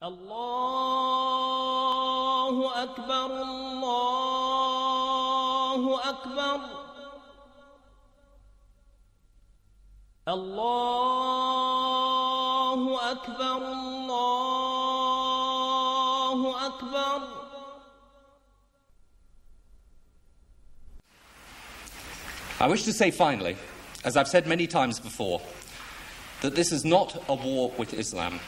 الله أكبر الله أكبر الله أكبر الله أكبر. I wish to say finally, as I've said many times before, that this is not a war with Islam.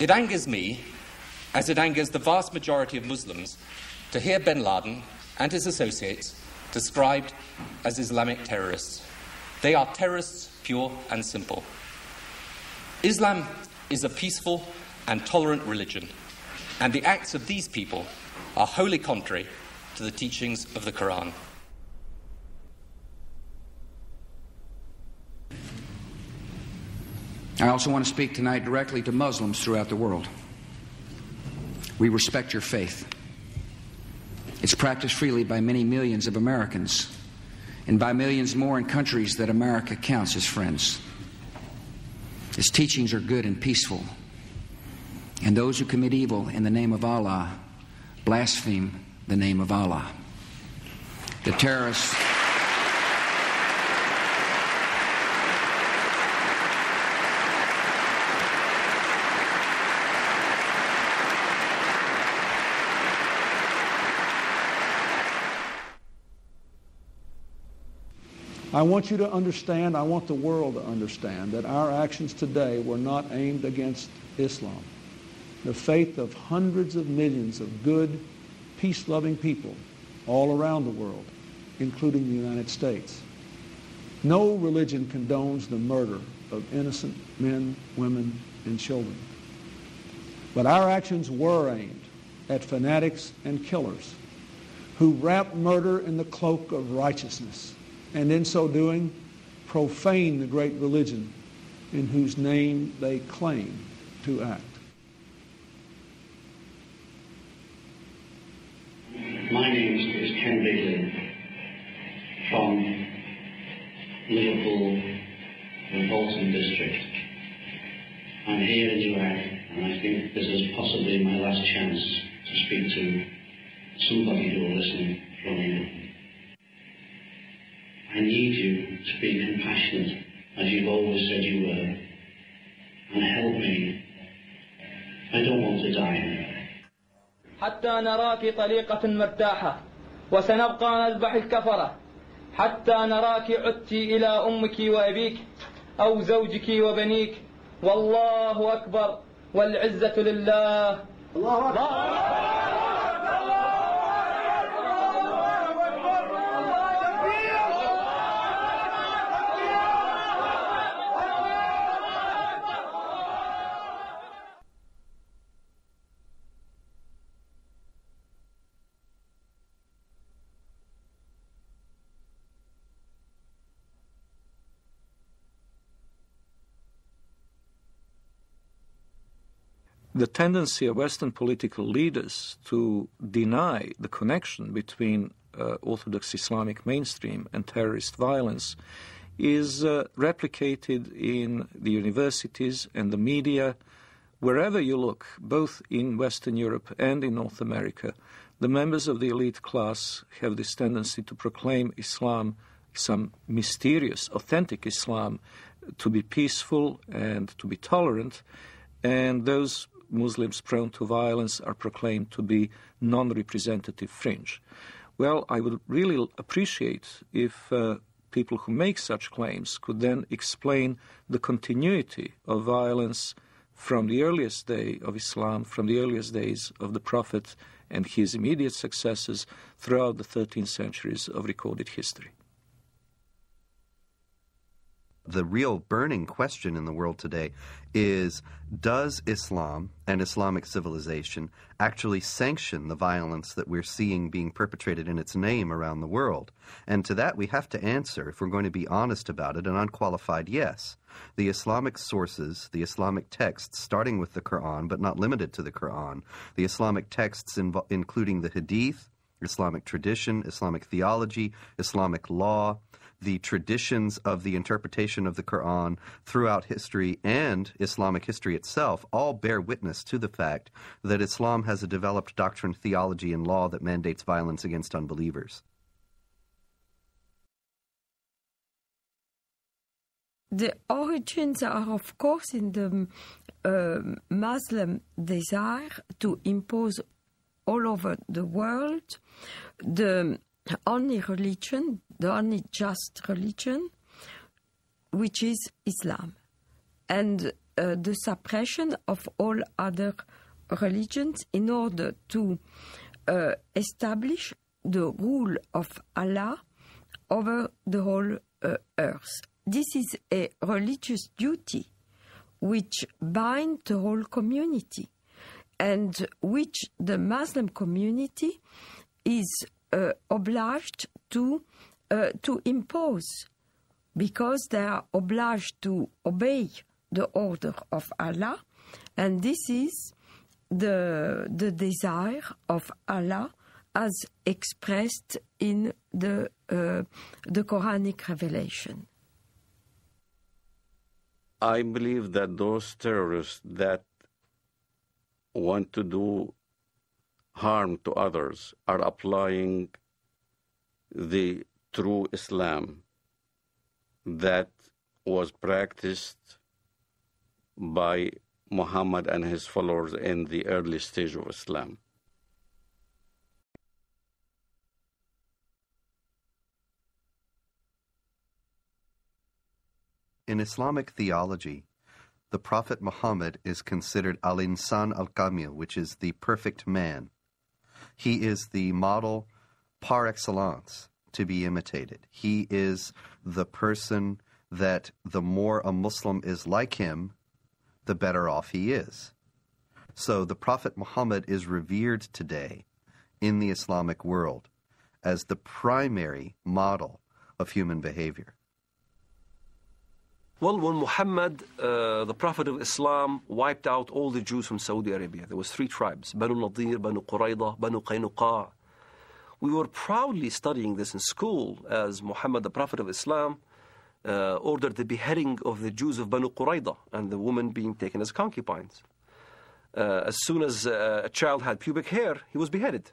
It angers me, as it angers the vast majority of Muslims, to hear bin Laden and his associates described as Islamic terrorists. They are terrorists, pure and simple. Islam is a peaceful and tolerant religion, and the acts of these people are wholly contrary to the teachings of the Quran. I also want to speak tonight directly to Muslims throughout the world. We respect your faith. It's practiced freely by many millions of Americans and by millions more in countries that America counts as friends. Its teachings are good and peaceful, and those who commit evil in the name of Allah blaspheme the name of Allah. The terrorists... I want you to understand, I want the world to understand that our actions today were not aimed against Islam. The faith of hundreds of millions of good, peace-loving people all around the world, including the United States. No religion condones the murder of innocent men, women, and children. But our actions were aimed at fanatics and killers who wrap murder in the cloak of righteousness, and in so doing, profane the great religion in whose name they claim to act. My name is Ken Bigley from Liverpool, the Bolton district. I'm here in Iraq, and I think this is possibly my last chance to speak to somebody who will listen from England. I need you to be compassionate, as you've always said you were, and help me. I don't want to die. حتى نراك طليقة مرتاحة وسنبقى نذبح الكفرة حتى نراك عدت إلى أمك وأبيك أو زوجك وبنيك والله أكبر والعزة لله. الله أكبر. The tendency of Western political leaders to deny the connection between Orthodox Islamic mainstream and terrorist violence is replicated in the universities and the media. Wherever you look, both in Western Europe and in North America, the members of the elite class have this tendency to proclaim Islam, some mysterious, authentic Islam, to be peaceful and to be tolerant, and those Muslims prone to violence are proclaimed to be non-representative fringe. Well, I would really appreciate if people who make such claims could then explain the continuity of violence from the earliest day of Islam, from the earliest days of the Prophet and his immediate successors throughout the 13 centuries of recorded history. The real burning question in the world today is, does Islam and Islamic civilization actually sanction the violence that we're seeing being perpetrated in its name around the world? And to that we have to answer, if we're going to be honest about it, an unqualified yes. The Islamic sources, the Islamic texts, starting with the Quran, but not limited to the Quran, the Islamic texts including the Hadith, Islamic tradition, Islamic theology, Islamic law, the traditions of the interpretation of the Quran throughout history and Islamic history itself all bear witness to the fact that Islam has a developed doctrine, theology, and law that mandates violence against unbelievers. The origins are, of course, in the Muslim desire to impose all over the world the only religion, the only just religion, which is Islam, and the suppression of all other religions in order to establish the rule of Allah over the whole earth. This is a religious duty which binds the whole community and which the Muslim community is obliged to impose, because they are obliged to obey the order of Allah, and this is the desire of Allah as expressed in the Quranic revelation. I believe that those terrorists that want to do harm to others are applying the true Islam that was practiced by Muhammad and his followers in the early stage of Islam. In Islamic theology, the Prophet Muhammad is considered al-insan al-kamil, which is the perfect man. He is the model par excellence to be imitated. He is the person that the more a Muslim is like him, the better off he is. So the Prophet Muhammad is revered today in the Islamic world as the primary model of human behavior. Well, when Muhammad, the Prophet of Islam, wiped out all the Jews from Saudi Arabia, there was 3 tribes, Banu Nadir, Banu Qurayda, Banu Qaynuqa. We were proudly studying this in school as Muhammad, the Prophet of Islam, ordered the beheading of the Jews of Banu Qurayda and the women being taken as concubines. As soon as a child had pubic hair, he was beheaded.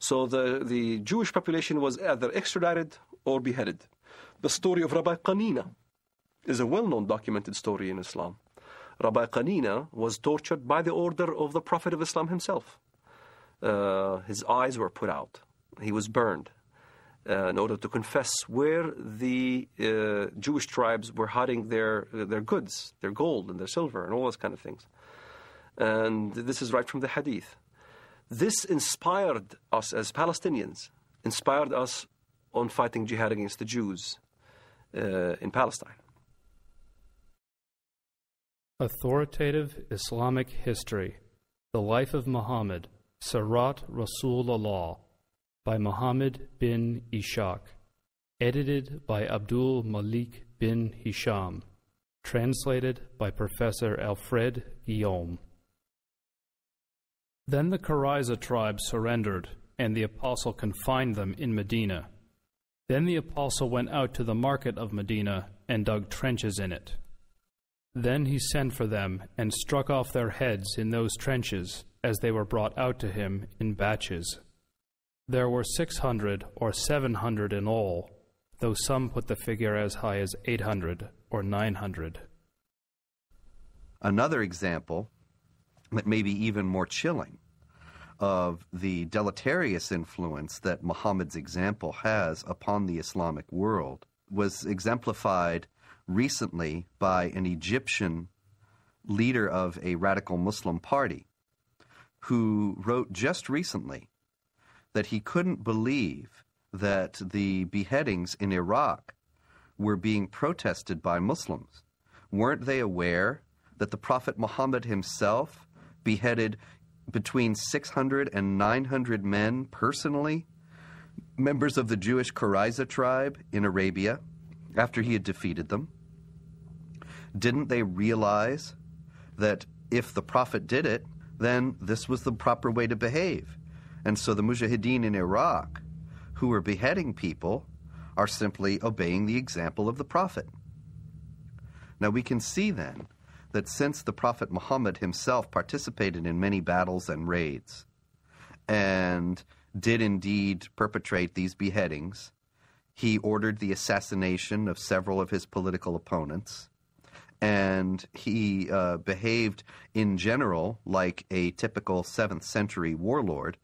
So the Jewish population was either extradited or beheaded. The story of Rabbi Qanina is a well-known documented story in Islam. Rabbi Qanina was tortured by the order of the Prophet of Islam himself. His eyes were put out. He was burned in order to confess where the Jewish tribes were hiding their goods, their gold and their silver and all those kind of things. And this is right from the Hadith. This inspired us as Palestinians, inspired us on fighting jihad against the Jews in Palestine. Authoritative Islamic History, The Life of Muhammad, Sirat Rasulullah, by Muhammad bin Ishaq, edited by Abdul Malik bin Hisham, translated by Professor Alfred Guillaume. Then the Qurayza tribe surrendered, and the apostle confined them in Medina. Then the apostle went out to the market of Medina and dug trenches in it. Then he sent for them and struck off their heads in those trenches as they were brought out to him in batches. There were 600 or 700 in all, though some put the figure as high as 800 or 900. Another example, but maybe even more chilling, of the deleterious influence that Muhammad's example has upon the Islamic world was exemplified recently by an Egyptian leader of a radical Muslim party who wrote just recently that he couldn't believe that the beheadings in Iraq were being protested by Muslims. Weren't they aware that the Prophet Muhammad himself beheaded between 600 and 900 men personally, members of the Jewish Qurayza tribe in Arabia, after he had defeated them? Didn't they realize that if the Prophet did it, then this was the proper way to behave? And so the Mujahideen in Iraq, who were beheading people, are simply obeying the example of the Prophet. Now we can see then that since the Prophet Muhammad himself participated in many battles and raids, and did indeed perpetrate these beheadings, he ordered the assassination of several of his political opponents, and he behaved in general like a typical 7th century warlord.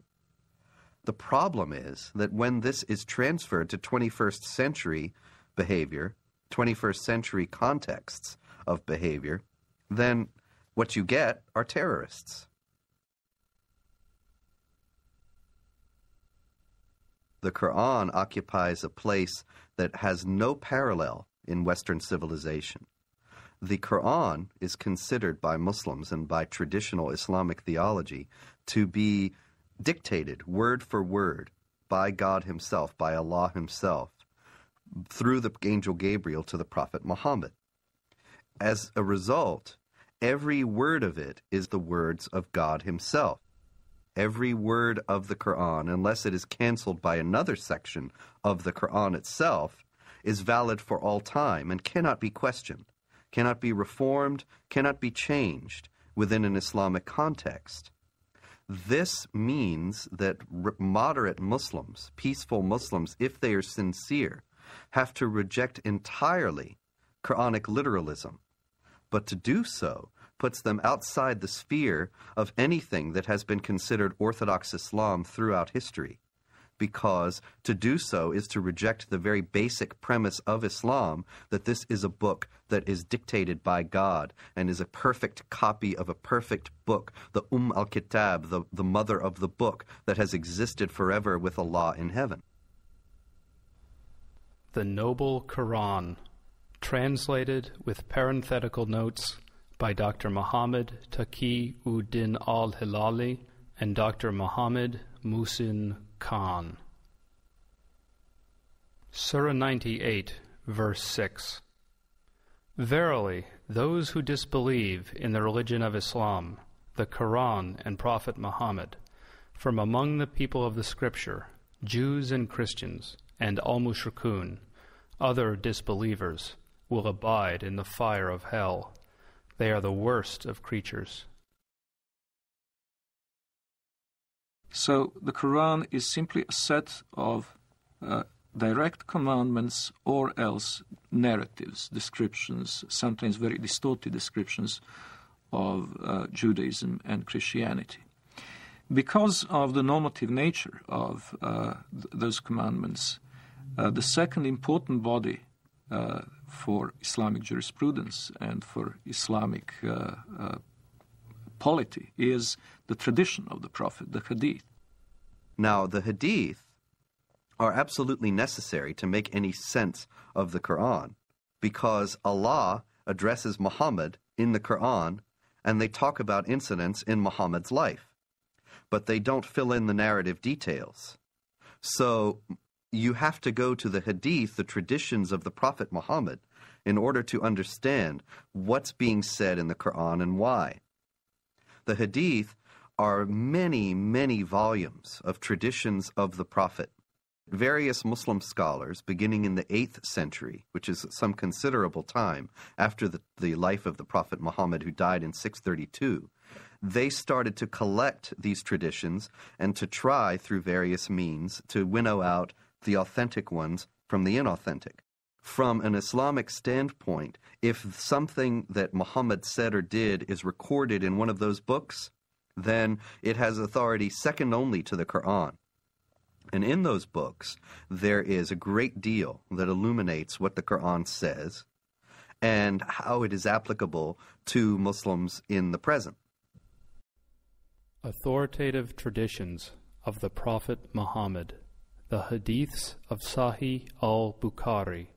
The problem is that when this is transferred to 21st century behavior, 21st century contexts of behavior, then what you get are terrorists. The Quran occupies a place that has no parallel in Western civilization. The Quran is considered by Muslims and by traditional Islamic theology to be dictated word for word by God himself, by Allah himself, through the angel Gabriel to the Prophet Muhammad. As a result, every word of it is the words of God himself. Every word of the Quran, unless it is canceled by another section of the Quran itself, is valid for all time and cannot be questioned, cannot be reformed, cannot be changed within an Islamic context. This means that moderate Muslims, peaceful Muslims, if they are sincere, have to reject entirely Quranic literalism. But to do so puts them outside the sphere of anything that has been considered Orthodox Islam throughout history, because to do so is to reject the very basic premise of Islam, that this is a book that is dictated by God and is a perfect copy of a perfect book, the al-Kitab, the mother of the book that has existed forever with Allah in heaven. The Noble Quran, translated with parenthetical notes by Dr. Muhammad Taqi-ud-Din al-Hilali and Dr. Muhammad Muhsin Khan. Surah 98, verse 6. Verily, those who disbelieve in the religion of Islam, the Quran and Prophet Muhammad, from among the people of the Scripture, Jews and Christians, and al-Mushrikun, other disbelievers, will abide in the fire of hell. They are the worst of creatures. So the Quran is simply a set of direct commandments or else narratives, descriptions, sometimes very distorted descriptions of Judaism and Christianity. Because of the normative nature of those commandments, the second important body for Islamic jurisprudence and for Islamic polity is the tradition of the Prophet, the Hadith. Now, the Hadith are absolutely necessary to make any sense of the Quran, because Allah addresses Muhammad in the Quran and they talk about incidents in Muhammad's life, but they don't fill in the narrative details. So you have to go to the Hadith, the traditions of the Prophet Muhammad, in order to understand what's being said in the Quran and why. The Hadith are many, many volumes of traditions of the Prophet. Various Muslim scholars, beginning in the 8th century, which is some considerable time after the life of the Prophet Muhammad, who died in 632, they started to collect these traditions and to try, through various means, to winnow out the authentic ones from the inauthentic. From an Islamic standpoint, if something that Muhammad said or did is recorded in one of those books, then it has authority second only to the Quran. And in those books, there is a great deal that illuminates what the Quran says and how it is applicable to Muslims in the present. Authoritative traditions of the Prophet Muhammad, the Hadiths of Sahih al-Bukhari,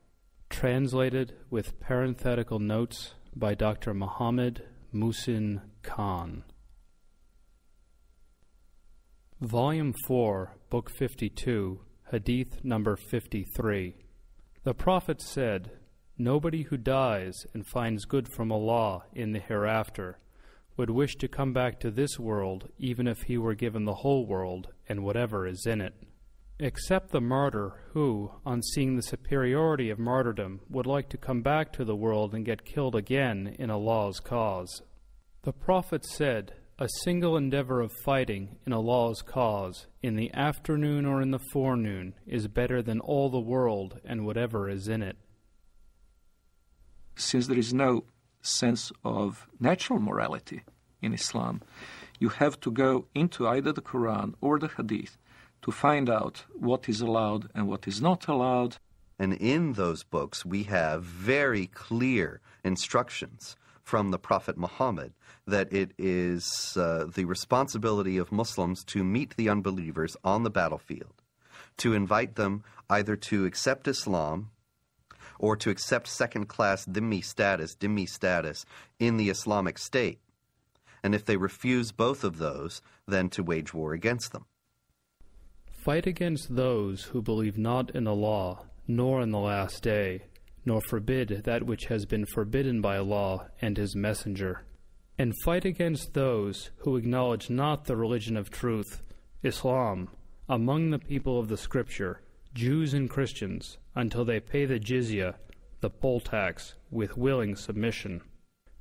translated with parenthetical notes by Dr. Muhammad Muhsin Khan. Volume 4, Book 52, Hadith number 53. The Prophet said, "Nobody who dies and finds good from Allah in the hereafter would wish to come back to this world even if he were given the whole world and whatever is in it." except the martyr who, on seeing the superiority of martyrdom, would like to come back to the world and get killed again in Allah's cause. The Prophet said, "A single endeavor of fighting in Allah's cause, in the afternoon or in the forenoon, is better than all the world and whatever is in it." Since there is no sense of natural morality in Islam, you have to go into either the Quran or the Hadith to find out what is allowed and what is not allowed. And in those books, we have very clear instructions from the Prophet Muhammad that it is the responsibility of Muslims to meet the unbelievers on the battlefield, to invite them either to accept Islam or to accept second-class dhimmi status in the Islamic State. And if they refuse both of those, then to wage war against them. Fight against those who believe not in Allah, nor in the last day, nor forbid that which has been forbidden by Allah and His Messenger. And fight against those who acknowledge not the religion of truth, Islam, among the people of the Scripture, Jews and Christians, until they pay the jizya, the poll tax, with willing submission,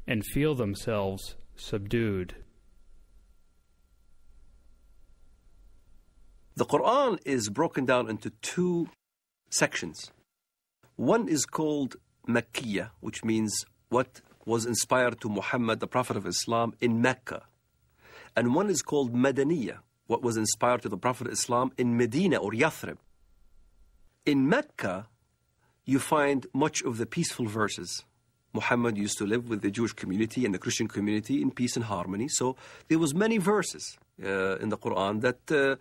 and feel themselves subdued. The Quran is broken down into two sections. One is called Makkiyah, which means what was inspired to Muhammad, the Prophet of Islam, in Mecca. And one is called Madaniyah, what was inspired to the Prophet of Islam in Medina or Yathrib. In Mecca, you find much of the peaceful verses. Muhammad used to live with the Jewish community and the Christian community in peace and harmony. So there was many verses in the Quran that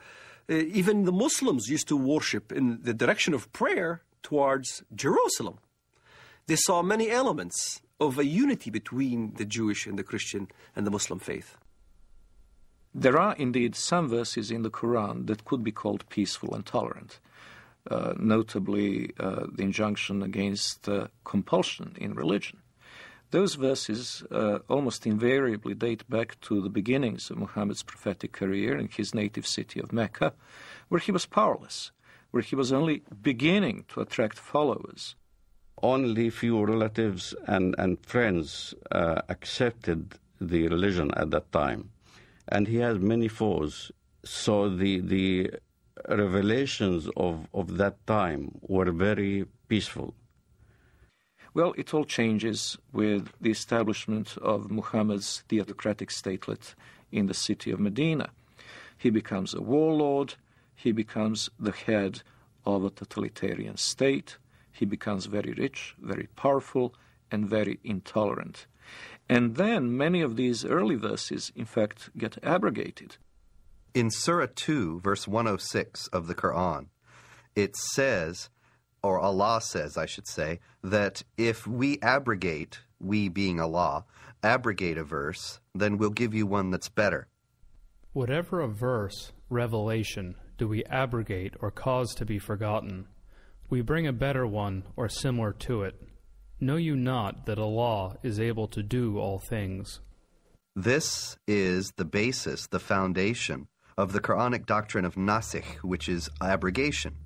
even the Muslims used to worship in the direction of prayer towards Jerusalem. They saw many elements of a unity between the Jewish and the Christian and the Muslim faith. There are indeed some verses in the Quran that could be called peaceful and tolerant. Notably the injunction against compulsion in religion. Those verses almost invariably date back to the beginnings of Muhammad's prophetic career in his native city of Mecca, where he was powerless, where he was only beginning to attract followers. Only few relatives and friends accepted the religion at that time, and he has many foes. So the revelations of that time were very peaceful. Well, it all changes with the establishment of Muhammad's theocratic statelet in the city of Medina. He becomes a warlord, he becomes the head of a totalitarian state, he becomes very rich, very powerful, and very intolerant. And then many of these early verses, in fact, get abrogated. In Surah 2, verse 106 of the Quran, it says, or Allah says, I should say, that if we abrogate, we being Allah, abrogate a verse, then we'll give you one that's better. Whatever a verse, revelation, do we abrogate or cause to be forgotten, we bring a better one or similar to it. Know you not that Allah is able to do all things? This is the basis, the foundation of the Quranic doctrine of nasikh, which is abrogation.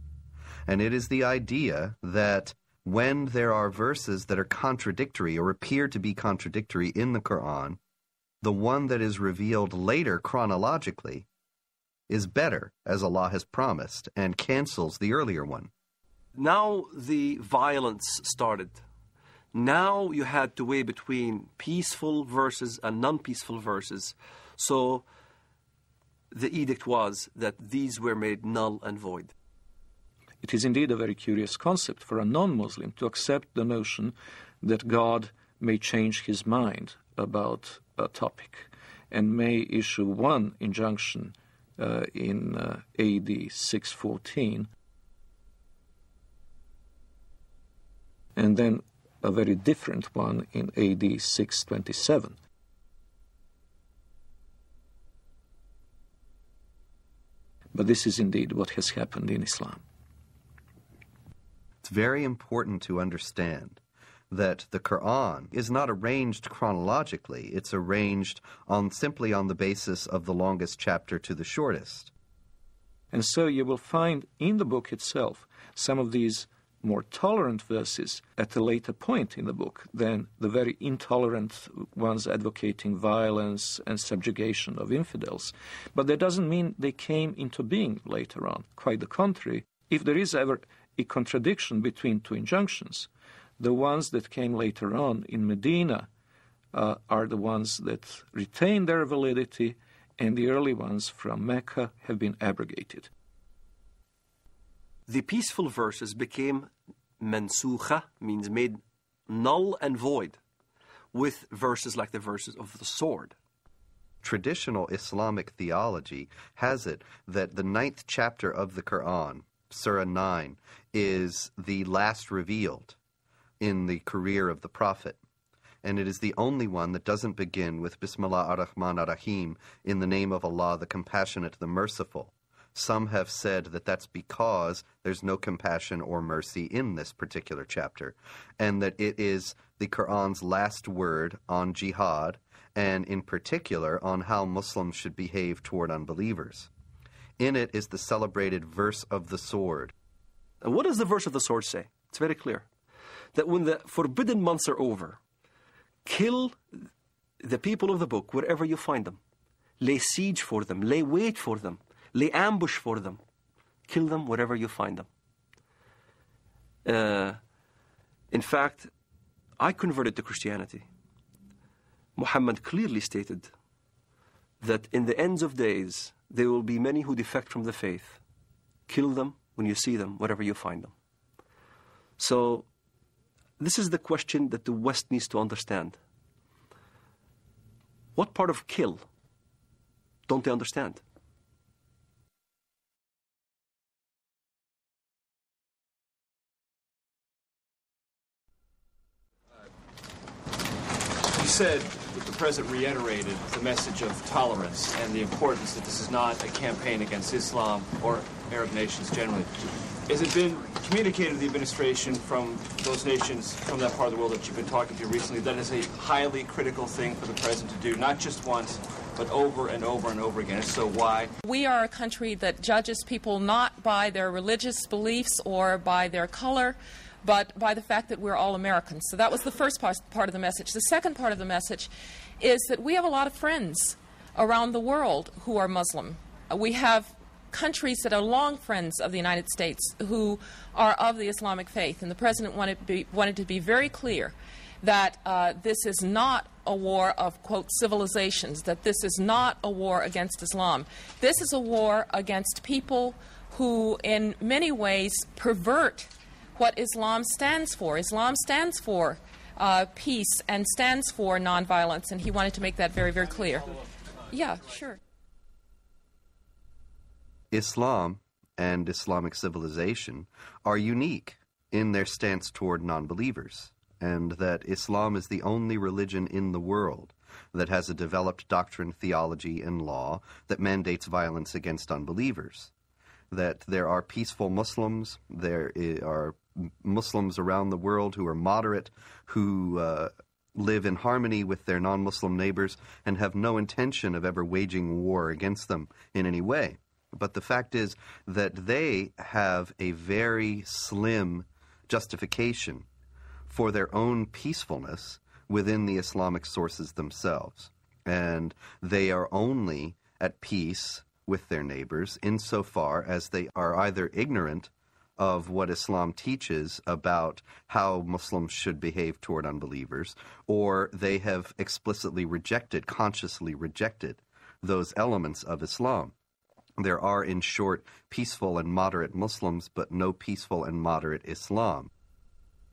And it is the idea that when there are verses that are contradictory or appear to be contradictory in the Quran, the one that is revealed later chronologically is better, as Allah has promised, and cancels the earlier one. Now the violence started. Now you had to weigh between peaceful verses and non-peaceful verses. So the edict was that these were made null and void. It is indeed a very curious concept for a non-Muslim to accept the notion that God may change his mind about a topic and may issue one injunction in AD 614 and then a very different one in AD 627. But this is indeed what has happened in Islam. It's very important to understand that the Quran is not arranged chronologically. It's arranged simply on the basis of the longest chapter to the shortest. And so you will find in the book itself some of these more tolerant verses at a later point in the book than the very intolerant ones advocating violence and subjugation of infidels. But that doesn't mean they came into being later on. Quite the contrary. If there is ever a contradiction between two injunctions, the ones that came later on in Medina are the ones that retain their validity, and the early ones from Mecca have been abrogated. The peaceful verses became mansukha, means made null and void, with verses like the verses of the sword. Traditional Islamic theology has it that the 9th chapter of the Quran, Surah 9, is the last revealed in the career of the Prophet. And it is the only one that doesn't begin with Bismillah ar-Rahman ar-Rahim, in the name of Allah, the Compassionate, the Merciful. Some have said that that's because there's no compassion or mercy in this particular chapter, and that it is the Quran's last word on jihad, and in particular on how Muslims should behave toward unbelievers. In it is the celebrated verse of the sword. And what does the verse of the sword say? It's very clear. That when the forbidden months are over, kill the people of the book wherever you find them. Lay siege for them. Lay wait for them. Lay ambush for them. Kill them wherever you find them. In fact, I converted to Christianity. Muhammad clearly stated that in the ends of days, there will be many who defect from the faith. Kill them when you see them, wherever you find them. So, this is the question that the West needs to understand. What part of kill don't they understand? You said that the President reiterated the message of tolerance and the importance that this is not a campaign against Islam or Arab nations generally. Has it been communicated to the administration from those nations, from that part of the world that you've been talking to recently, that is a highly critical thing for the President to do, not just once, but over and over and over again? If so, why? We are a country that judges people not by their religious beliefs or by their color, but by the fact that we're all Americans. So that was the first part of the message. The second part of the message is that we have a lot of friends around the world who are Muslim. We have countries that are long friends of the United States who are of the Islamic faith, and the President wanted to be very clear that this is not a war of, quote, civilizations, that this is not a war against Islam. This is a war against people who in many ways pervert what Islam stands for. Islam stands for peace and stands for nonviolence, and he wanted to make that very, very clear. Yeah, sure. Islam and Islamic civilization are unique in their stance toward non-believers, and that Islam is the only religion in the world that has a developed doctrine, theology, and law that mandates violence against unbelievers. That there are peaceful Muslims, there are Muslims around the world who are moderate, who live in harmony with their non-Muslim neighbors and have no intention of ever waging war against them in any way. But the fact is that they have a very slim justification for their own peacefulness within the Islamic sources themselves. And they are only at peace with their neighbors insofar as they are either ignorant of what Islam teaches about how Muslims should behave toward unbelievers, or they have explicitly rejected, consciously rejected, those elements of Islam. There are, in short, peaceful and moderate Muslims, but no peaceful and moderate Islam.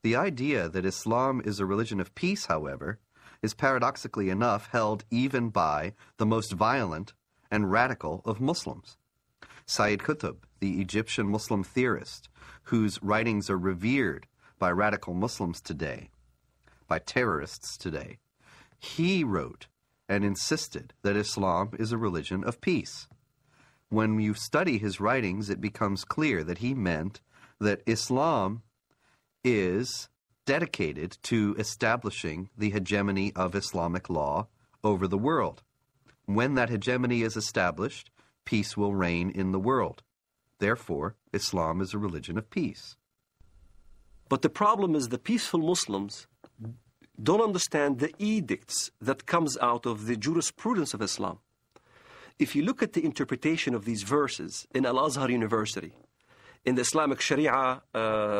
The idea that Islam is a religion of peace, however, is paradoxically enough held even by the most violent and radical of Muslims. Sayyid Qutb, the Egyptian Muslim theorist, whose writings are revered by radical Muslims today, by terrorists today, he wrote and insisted that Islam is a religion of peace. When you study his writings, it becomes clear that he meant that Islam is dedicated to establishing the hegemony of Islamic law over the world. When that hegemony is established, peace will reign in the world. Therefore, Islam is a religion of peace. But the problem is the peaceful Muslims don't understand the edicts that comes out of the jurisprudence of Islam. If you look at the interpretation of these verses in Al-Azhar University, in the Islamic Sharia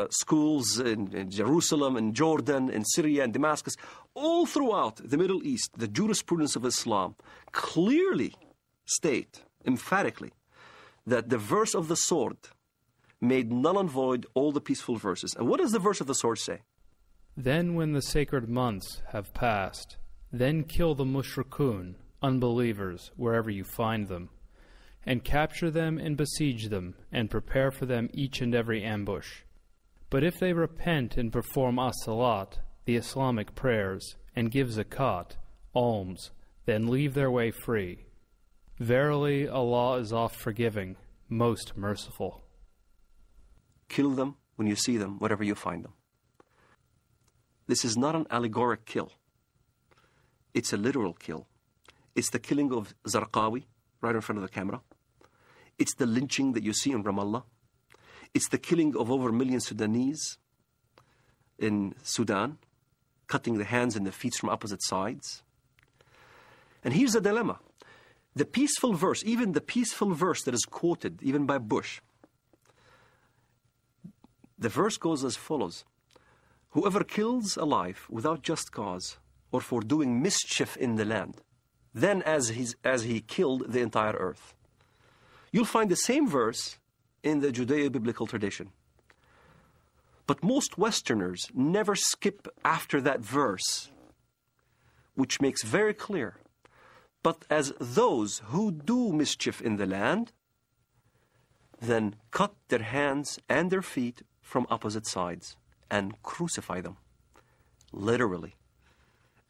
schools in Jerusalem, in Jordan, in Syria, and Damascus, all throughout the Middle East, the jurisprudence of Islam clearly state, emphatically, that the verse of the sword made null and void all the peaceful verses. And what does the verse of the sword say? Then when the sacred months have passed, then kill the mushrikun, unbelievers, wherever you find them, and capture them and besiege them, and prepare for them each and every ambush. But if they repent and perform as-salat, the Islamic prayers, and give zakat, alms, then leave their way free. Verily, Allah is oft forgiving, most merciful. Kill them when you see them, wherever you find them. This is not an allegoric kill. It's a literal kill. It's the killing of Zarqawi, right in front of the camera. It's the lynching that you see in Ramallah. It's the killing of over 1 million Sudanese in Sudan, cutting the hands and the feet from opposite sides. And here's the dilemma. The peaceful verse, even the peaceful verse that is quoted, even by Bush, the verse goes as follows. Whoever kills a life without just cause or for doing mischief in the land, then as he killed the entire earth. You'll find the same verse in the Judeo-biblical tradition. But most Westerners never skip after that verse, which makes very clear. But as those who do mischief in the land, then cut their hands and their feet from opposite sides and crucify them, literally.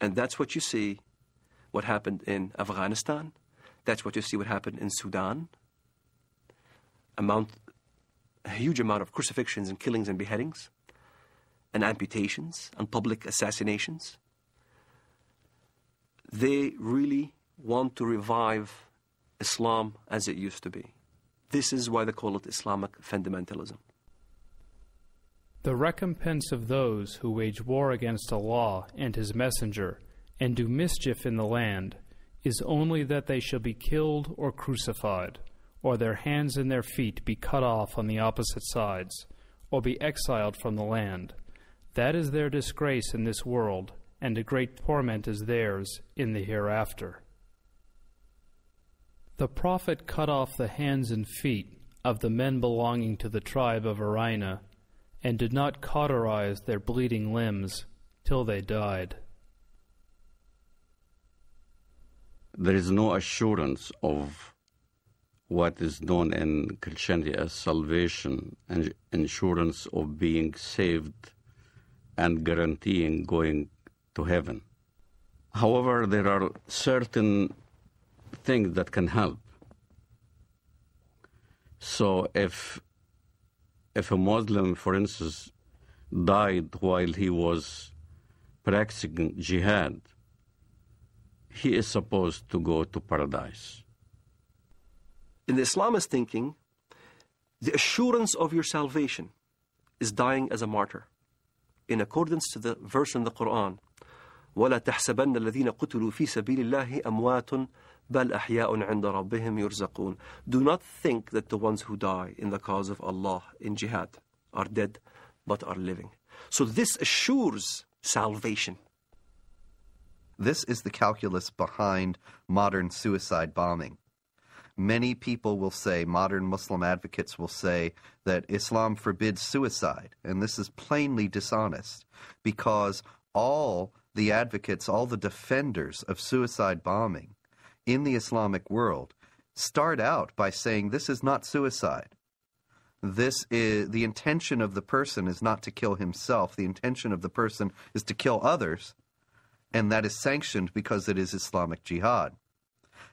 And that's what you see, what happened in Afghanistan. That's what you see what happened in Sudan. A huge amount of crucifixions and killings and beheadings and amputations and public assassinations. They really want to revive Islam as it used to be. This is why they call it Islamic fundamentalism. The recompense of those who wage war against Allah and His Messenger and do mischief in the land is only that they shall be killed or crucified, or their hands and their feet be cut off on the opposite sides, or be exiled from the land. That is their disgrace in this world, and a great torment is theirs in the hereafter. The Prophet cut off the hands and feet of the men belonging to the tribe of Arina, and did not cauterize their bleeding limbs till they died. There is no assurance of what is known in Christianity as salvation and assurance of being saved and guaranteeing going to heaven. However, there are certain things that can help. So if a Muslim, for instance, died while he was practicing jihad, he is supposed to go to paradise. In the Islamist thinking, the assurance of your salvation is dying as a martyr, in accordance to the verse in the Quran, وَلَا تَحْسَبَنَّ الَّذِينَ قُتِلُوا فِي سَبِيلِ اللَّهِ أَمْوَاتٌ بَلْ أَحْيَاءٌ عِنْدَ رَبِّهِمْ يُرْزَقُونَ. Do not think that the ones who die in the cause of Allah in jihad are dead, but are living. So this assures salvation. This is the calculus behind modern suicide bombing. Many people will say, modern Muslim advocates will say, that Islam forbids suicide, and this is plainly dishonest, because all the advocates, all the defenders of suicide bombing in the Islamic world start out by saying this is not suicide. This is the intention of the person is not to kill himself. The intention of the person is to kill others, and that is sanctioned because it is Islamic jihad.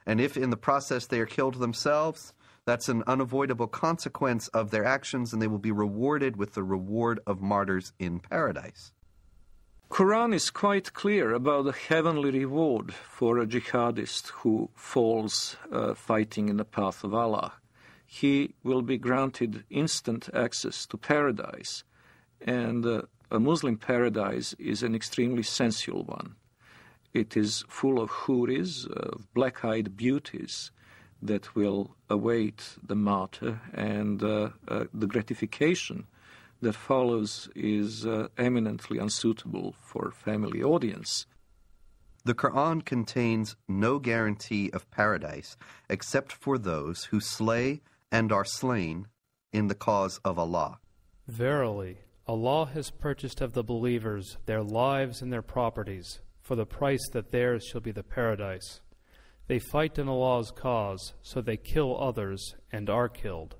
And if in the process they are killed themselves, that's an unavoidable consequence of their actions, and they will be rewarded with the reward of martyrs in paradise. Quran is quite clear about the heavenly reward for a jihadist who falls fighting in the path of Allah. he will be granted instant access to paradise. And a Muslim paradise is an extremely sensual one. It is full of huris, black-eyed beauties that will await the martyr, and the gratification that follows is eminently unsuitable for family audience. The Quran contains no guarantee of paradise except for those who slay and are slain in the cause of Allah. Verily, Allah has purchased of the believers their lives and their properties, for the price that theirs shall be the paradise. They fight in Allah's cause, so they kill others and are killed.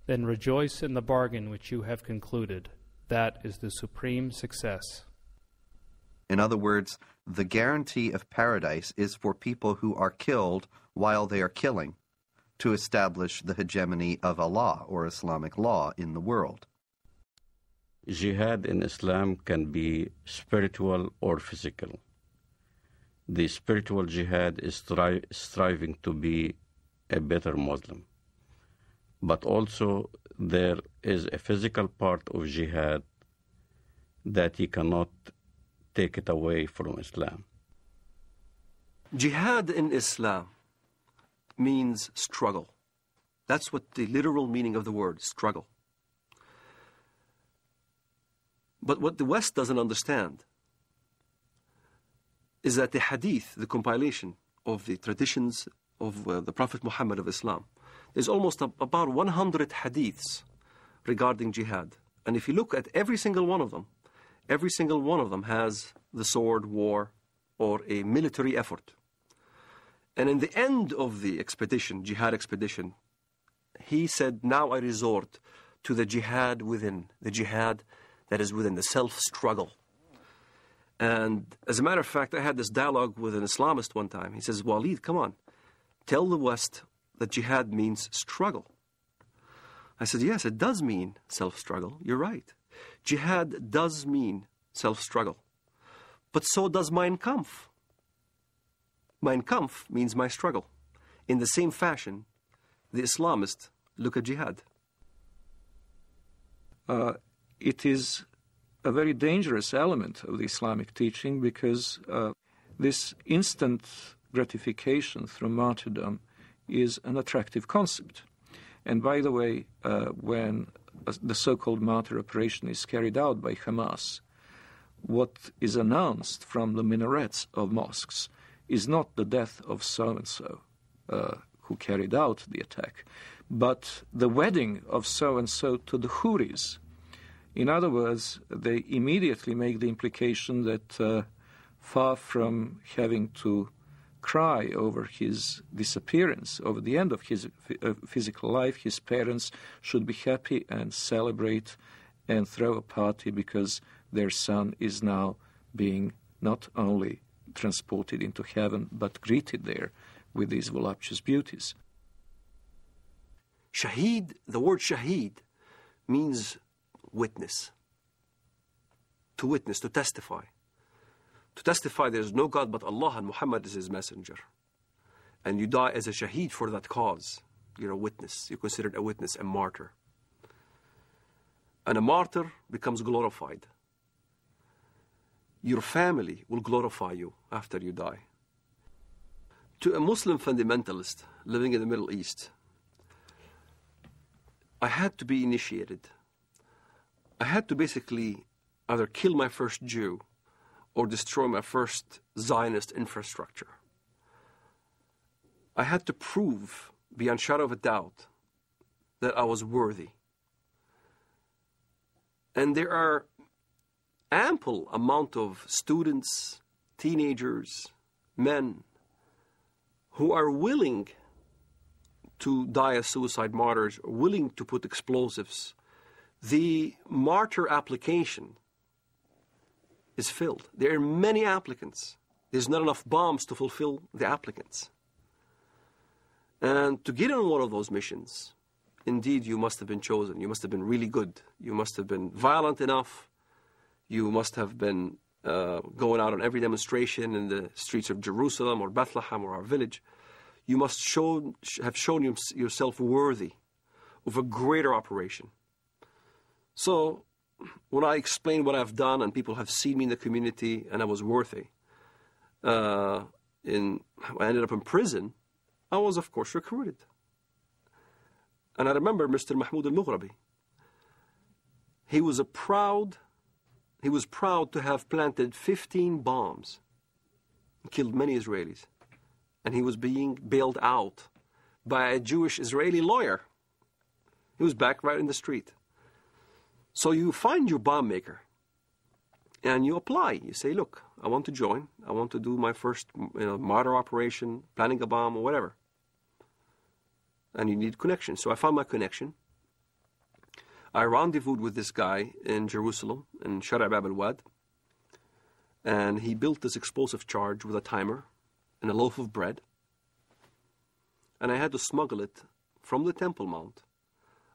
Then rejoice in the bargain which you have concluded. That is the supreme success. In other words, the guarantee of paradise is for people who are killed while they are killing, to establish the hegemony of Allah or Islamic law in the world. Jihad in Islam can be spiritual or physical. The spiritual jihad is striving to be a better Muslim. But also there is a physical part of jihad that you cannot take it away from Islam. Jihad in Islam means struggle. That's what the literal meaning of the word, struggle. But what the West doesn't understand is that the hadith, the compilation of the traditions of the Prophet Muhammad of Islam, there's almost about 100 hadiths regarding jihad. And if you look at every single one of them has the sword, war, or a military effort. And in the end of the expedition, jihad expedition, he said, now I resort to the jihad within, the jihad that is within, the self-struggle. And as a matter of fact, I had this dialogue with an Islamist one time. He says, Walid, come on, tell the West that jihad means struggle. I said, yes, it does mean self-struggle. You're right. Jihad does mean self-struggle. But so does Mein Kampf. Mein Kampf means my struggle. In the same fashion, the Islamists look at jihad. It is a very dangerous element of the Islamic teaching because this instant gratification through martyrdom is an attractive concept. And by the way, when the so-called martyr operation is carried out by Hamas, what is announced from the minarets of mosques is not the death of so-and-so who carried out the attack, but the wedding of so-and-so to the Huris. In other words, they immediately make the implication that far from having to cry over his disappearance, over the end of his physical life, his parents should be happy and celebrate and throw a party because their son is now being not only transported into heaven, but greeted there with these voluptuous beauties. Shaheed, the word shaheed, means witness. To witness, to testify. To testify there is no God but Allah and Muhammad is his messenger. And you die as a shaheed for that cause. You're a witness. You're considered a witness, a martyr. And a martyr becomes glorified. Your family will glorify you after you die. To a Muslim fundamentalist living in the Middle East, I had to be initiated. I had to basically either kill my first Jew or destroy my first Zionist infrastructure. I had to prove, beyond shadow of a doubt, that I was worthy. And there are ample amount of students, teenagers, men, who are willing to die as suicide martyrs, or willing to put explosives. The martyr application is filled. There are many applicants. There's not enough bombs to fulfill the applicants. And to get on one of those missions, indeed you must have been chosen. You must have been really good. You must have been violent enough. You must have been going out on every demonstration in the streets of Jerusalem or Bethlehem or our village. You must have shown yourself worthy of a greater operation. So when I explain what I've done and people have seen me in the community and I was worthy, I ended up in prison, I was, of course, recruited. And I remember Mr. Mahmoud al-Mughrabi. He was proud to have planted 15 bombs and killed many Israelis. And he was being bailed out by a Jewish Israeli lawyer. He was back right in the street. So you find your bomb maker and you apply. You say, look, I want to join. I want to do my first martyr operation, planning a bomb or whatever. And you need connection. So I found my connection. I rendezvoused with this guy in Jerusalem, in Shara' Bab al-Wad. And he built this explosive charge with a timer and a loaf of bread. And I had to smuggle it from the Temple Mount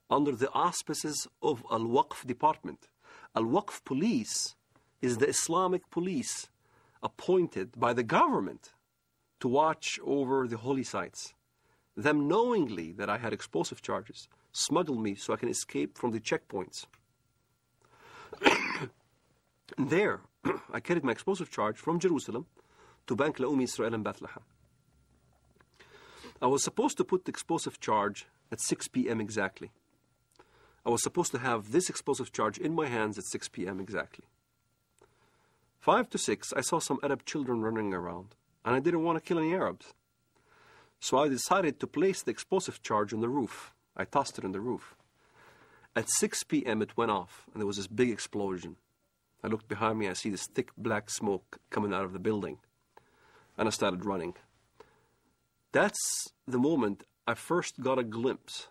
under the auspices of Al-Waqf department. Al-Waqf police is the Islamic police appointed by the government to watch over the holy sites. Them knowingly that I had explosive charges smuggled me so I can escape from the checkpoints. And there, I carried my explosive charge from Jerusalem to Bank Leumi Israel in Bethlehem. I was supposed to put the explosive charge at 6 p.m. exactly. I was supposed to have this explosive charge in my hands at 6 p.m. exactly. 5 to 6, I saw some Arab children running around, and I didn't want to kill any Arabs. So I decided to place the explosive charge on the roof. I tossed it on the roof. At 6 p.m. it went off, and there was this big explosion. I looked behind me, I see this thick black smoke coming out of the building, and I started running. That's the moment I first got a glimpse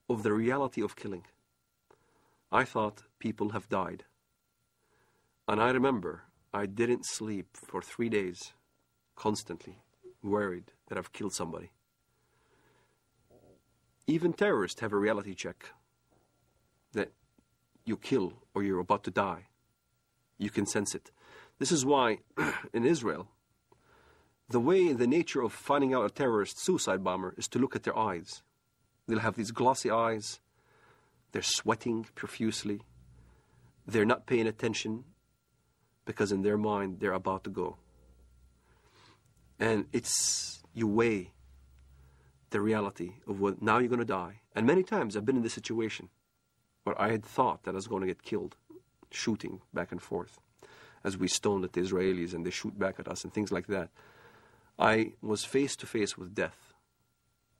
of the reality of killing. I thought people have died. And I remember I didn't sleep for 3 days, constantly worried that I've killed somebody. Even terrorists have a reality check that you kill or you're about to die. You can sense it. This is why in Israel, the nature of finding out a terrorist suicide bomber is to look at their eyes. They'll have these glossy eyes. They're sweating profusely. They're not paying attention because in their mind they're about to go. And you weigh the reality of what now you're going to die. And many times I've been in this situation where I had thought that I was going to get killed, shooting back and forth as we stoned at the Israelis and they shoot back at us and things like that. I was face to face with death.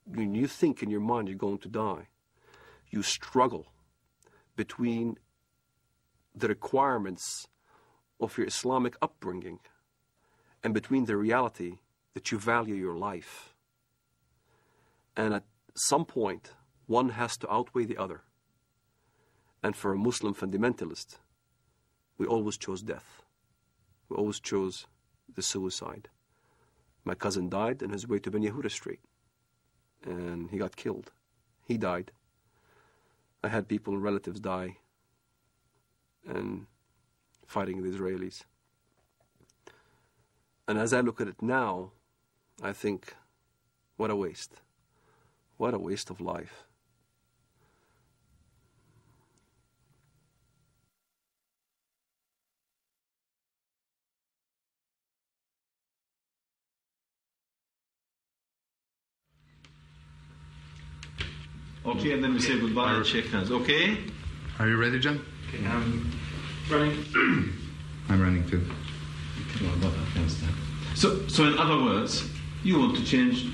When you think in your mind you're going to die, you struggle between the requirements of your Islamic upbringing and between the reality that you value your life. And at some point, one has to outweigh the other. And for a Muslim fundamentalist, we always chose death. We always chose the suicide. My cousin died on his way to Ben Yehuda Street, and he got killed. He died. I had people, relatives die, and fighting the Israelis. And as I look at it now, I think, what a waste. What a waste of life. Okay, and then we say goodbye and shake hands. Okay? Are you ready, John? Okay, I'm running. I'm running too. Well, about Afghanistan. So in other words, you want to change.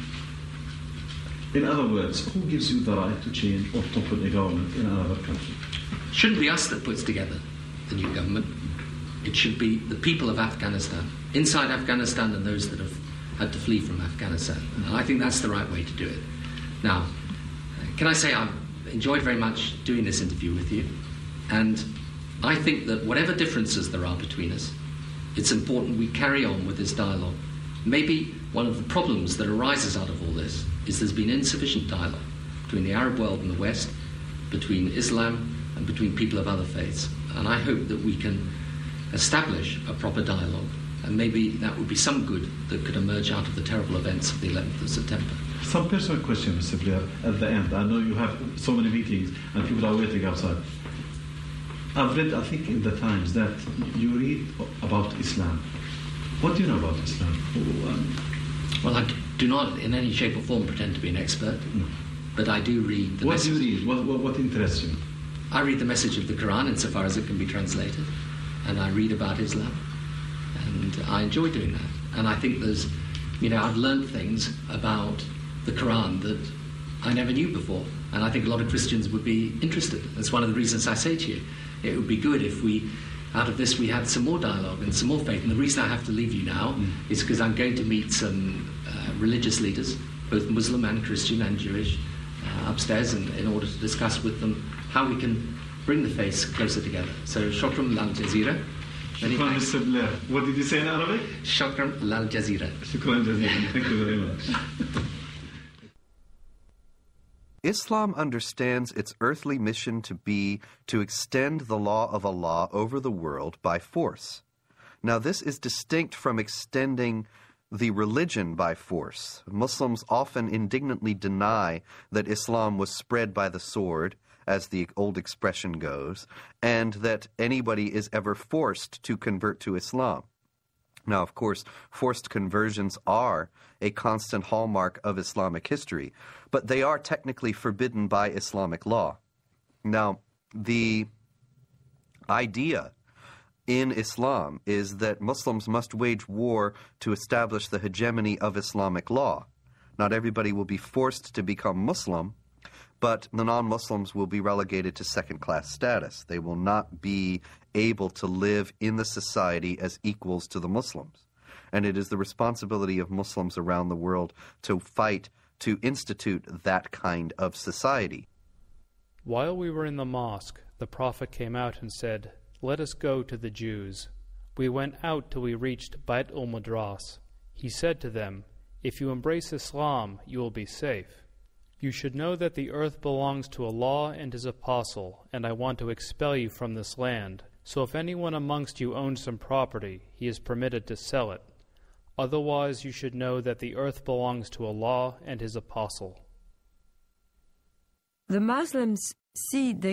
In other words, who gives you the right to change or to put a government in another country? It shouldn't be us that puts together the new government. It should be the people of Afghanistan, inside Afghanistan and those that have had to flee from Afghanistan. And I think that's the right way to do it. Now, can I say I've enjoyed very much doing this interview with you, and I think that whatever differences there are between us, it's important we carry on with this dialogue. Maybe one of the problems that arises out of all this is there's been insufficient dialogue between the Arab world and the West, between Islam and between people of other faiths. And I hope that we can establish a proper dialogue And maybe that would be some good that could emerge out of the terrible events of the 11th of September. Some personal question, Mr. Blair, at the end. I know you have so many meetings and people are waiting outside. I've read, I think, in the Times that you read about Islam. What do you know about Islam? Well, I do not in any shape or form pretend to be an expert, but I do read the message. What do you read? What interests you? I read the message of the Quran insofar as it can be translated, and I read about Islam, and I enjoy doing that. And I think there's, I've learned things about the Quran that I never knew before, and I think a lot of Christians would be interested. That's one of the reasons I say to you, it would be good if out of this we had some more dialogue and some more faith. And the reason I have to leave you now is because I'm going to meet some religious leaders, both Muslim and Christian and Jewish, upstairs in order to discuss with them how we can bring the faiths closer together. So, shukran lal jazeera. Shukran, Mr. Blair. What did you say in Arabic? Shukran lal jazeera. Shukran jazeera. Thank you very much. Islam understands its earthly mission to be to extend the law of Allah over the world by force. Now, this is distinct from extending the religion by force. Muslims often indignantly deny that Islam was spread by the sword, as the old expression goes, and that anybody is ever forced to convert to Islam. Now, of course, forced conversions are a constant hallmark of Islamic history, but they are technically forbidden by Islamic law. Now, the idea in Islam is that Muslims must wage war to establish the hegemony of Islamic law. Not everybody will be forced to become Muslim, but the non-Muslims will be relegated to second-class status. They will not be able to live in the society as equals to the Muslims. And it is the responsibility of Muslims around the world to fight to institute that kind of society. While we were in the mosque, the Prophet came out and said, "Let us go to the Jews." We went out till we reached Bait al-Madras. He said to them, "If you embrace Islam, you will be safe. You should know that the earth belongs to Allah and His Apostle, and I want to expel you from this land. So if anyone amongst you owns some property, he is permitted to sell it. Otherwise you should know that the earth belongs to Allah and His Apostle." The Muslims see the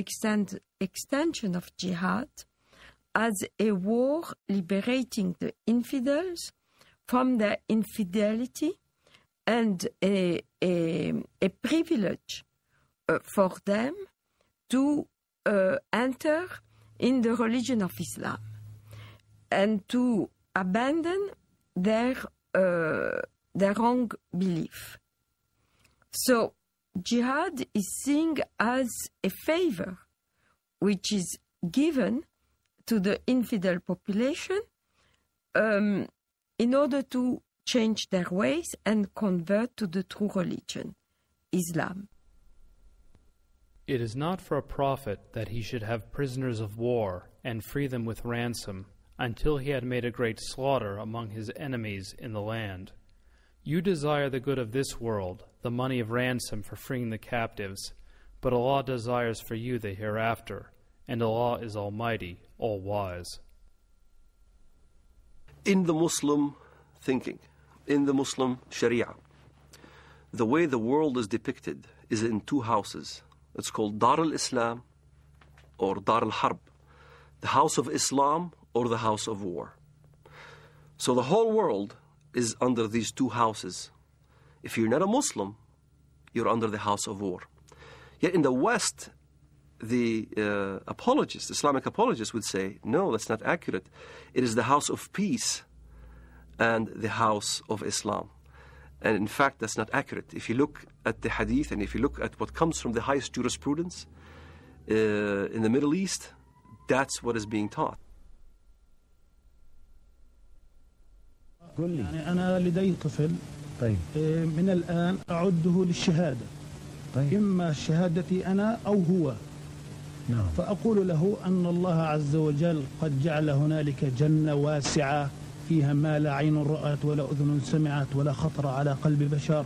extension of jihad as a war liberating the infidels from their infidelity and a privilege for them to enter in the religion of Islam and to abandon their wrong belief. So jihad is seen as a favor which is given to the infidel population in order to change their ways and convert to the true religion, Islam. It is not for a prophet that he should have prisoners of war and free them with ransom until he had made a great slaughter among his enemies in the land. You desire the good of this world, the money of ransom for freeing the captives, but Allah desires for you the hereafter, and Allah is Almighty, All-Wise. In the Muslim thinking, in the Muslim Sharia, the way the world is depicted is in two houses. It's called Dar al-Islam or Dar al-Harb, the house of Islam or the house of war. So the whole world is under these two houses. If you're not a Muslim, you're under the house of war. Yet in the West, the apologists, Islamic apologists would say, no, that's not accurate. It is the house of peace and the house of Islam. And in fact, that's not accurate. If you look at the hadith and if you look at what comes from the highest jurisprudence in the Middle East, that's what is being taught. يعني أنا لدي طفل من الآن أعده للشهادة إما شهادتي أنا أو هو فأقول له أن الله عز وجل قد جعل هنالك جنة واسعة فيها ما لا عين رأت ولا أذن سمعت ولا خطر على قلب بشر.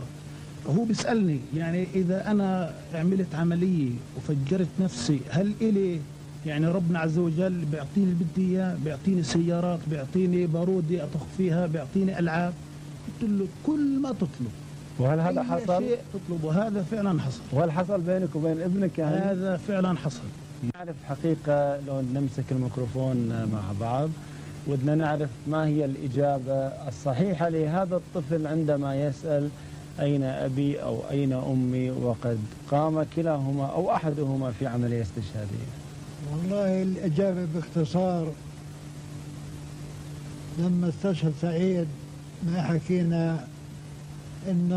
هو بيسألني يعني إذا أنا عملت عملية وفجرت نفسي هل إلي يعني ربنا عز وجل بيعطيني اللي بدي اياه، بيعطيني سيارات، بيعطيني بارودة اطخ فيها، بيعطيني العاب. قلت له كل ما تطلب. وهل هذا حصل؟ شيء تطلبه هذا فعلا حصل. وهل حصل بينك وبين ابنك يعني؟ هذا فعلا حصل. نعرف حقيقة لو نمسك الميكروفون مع بعض ودنا نعرف ما هي الإجابة الصحيحة لهذا الطفل عندما يسأل أين أبي أو أين أمي وقد قام كلاهما أو أحدهما في عملية استشهادية. والله الإجابة باختصار لما استشهد سعيد ما حكينا إن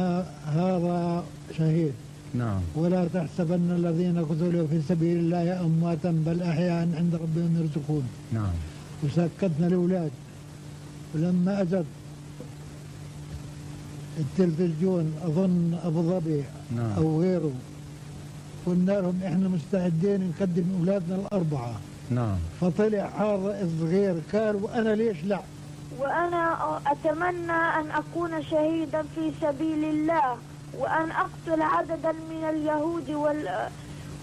هذا شهيد. نعم. ولا تحسبن الذين قتلوا في سبيل الله أمواتا بل أحياء عند ربهم يرزقون. نعم. وسكتنا الأولاد، ولما أجت التلفزيون أظن أبو ظبي نعم. أو غيره قلنا لهم إحنا مستعدين نقدم أولادنا الأربعة. نعم. فطلع هذا الصغير قال وأنا ليش لا؟ وأنا أتمنى أن أكون شهيدا في سبيل الله، وأن أقتل عددا من اليهود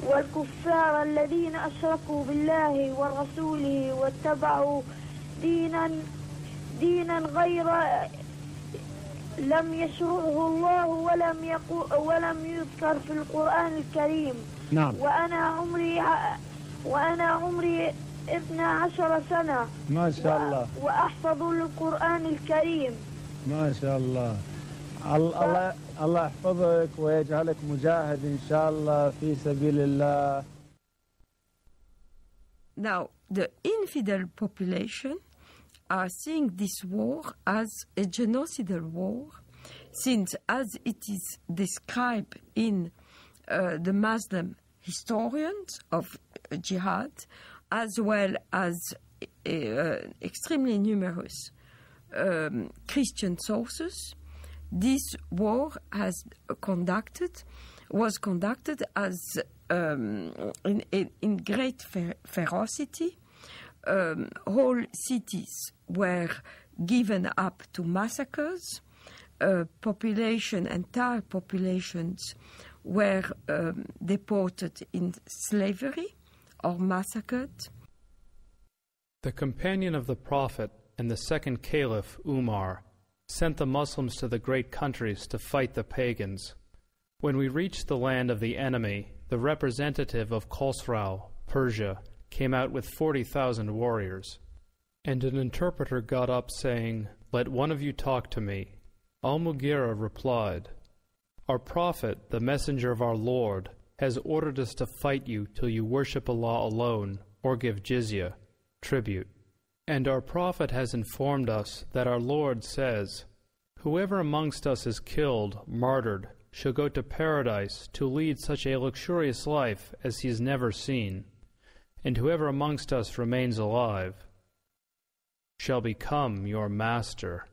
والكفار الذين أشركوا بالله ورسوله واتبعوا دينا غير لم يشرعه الله ولم يذكر في القرآن الكريم. نعم. وأنا عمري 12 سنة. ما شاء الله. وأحفظ القرآن الكريم. ما شاء الله. الله يحفظك ويجعلك مجاهد إن شاء الله في سبيل الله. Now, the infidel population are seeing this war as a genocidal war, since as it is described in the Muslim historians of jihad, as well as extremely numerous Christian sources, this war was conducted as in great ferocity. Whole cities were given up to massacres. Entire populations were deported in slavery or massacred. The companion of the Prophet and the second Caliph, Umar, sent the Muslims to the great countries to fight the pagans. When we reached the land of the enemy, the representative of Khosrau, Persia, came out with 40,000 warriors. And an interpreter got up saying, "Let one of you talk to me." Al-Mughira replied, "Our Prophet, the messenger of our Lord, has ordered us to fight you till you worship Allah alone or give jizya, tribute. And our Prophet has informed us that our Lord says, 'Whoever amongst us is killed, martyred, shall go to paradise to lead such a luxurious life as he has never seen. And whoever amongst us remains alive shall become your master.'"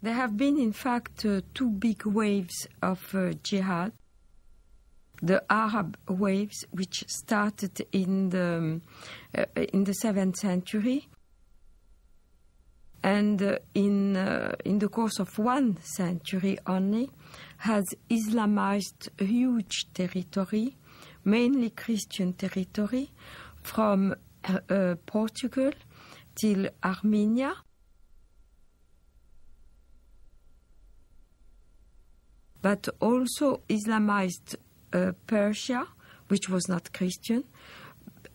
There have been, in fact, two big waves of jihad. The Arab waves, which started in the 7th century, and in the course of 1 century only, has Islamized a huge territory, mainly Christian territory, from Portugal till Armenia. But also Islamized Persia, which was not Christian,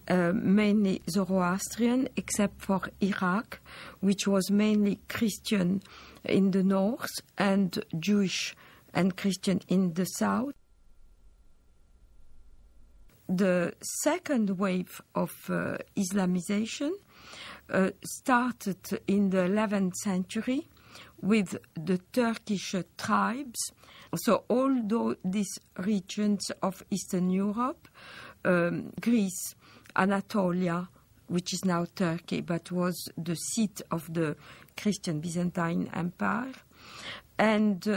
mainly Zoroastrian, except for Iraq, which was mainly Christian in the north and Jewish and Christian in the south. The second wave of Islamization started in the 11th century with the Turkish tribes. So all these regions of Eastern Europe, Greece, Anatolia, which is now Turkey, but was the seat of the Christian Byzantine Empire, and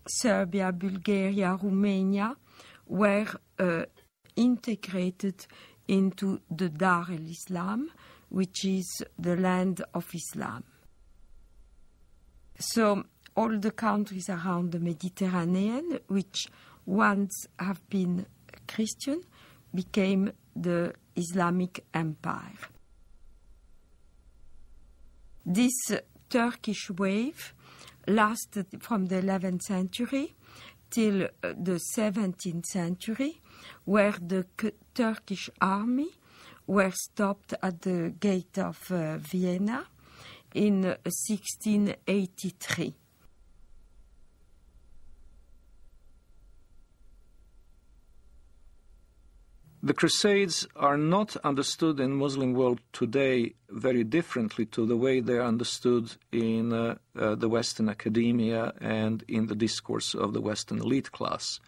Serbia, Bulgaria, Romania were integrated into the Dar el-Islam, which is the land of Islam. So all the countries around the Mediterranean, which once have been Christian, became the Islamic Empire. This Turkish wave lasted from the 11th century till the 17th century, where the Turkish army were stopped at the gate of Vienna in 1683. The Crusades are not understood in Muslim world today very differently to the way they are understood in the Western academia and in the discourse of the Western elite class.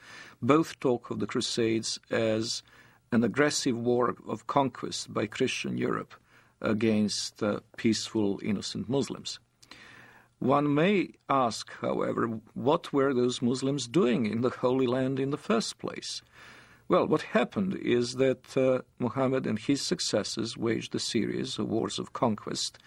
Both talk of the Crusades as an aggressive war of conquest by Christian Europe against peaceful, innocent Muslims. One may ask, however, what were those Muslims doing in the Holy Land in the first place? Well, what happened is that Muhammad and his successors waged a series of wars of conquest,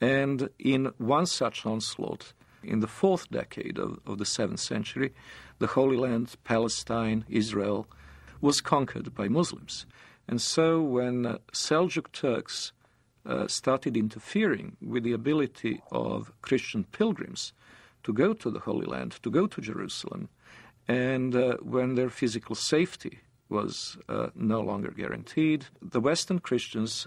and in one such onslaught, in the 4th decade of the 7th century, the Holy Land, Palestine, Israel, was conquered by Muslims. And so when Seljuk Turks started interfering with the ability of Christian pilgrims to go to the Holy Land, to go to Jerusalem, and when their physical safety was no longer guaranteed, the Western Christians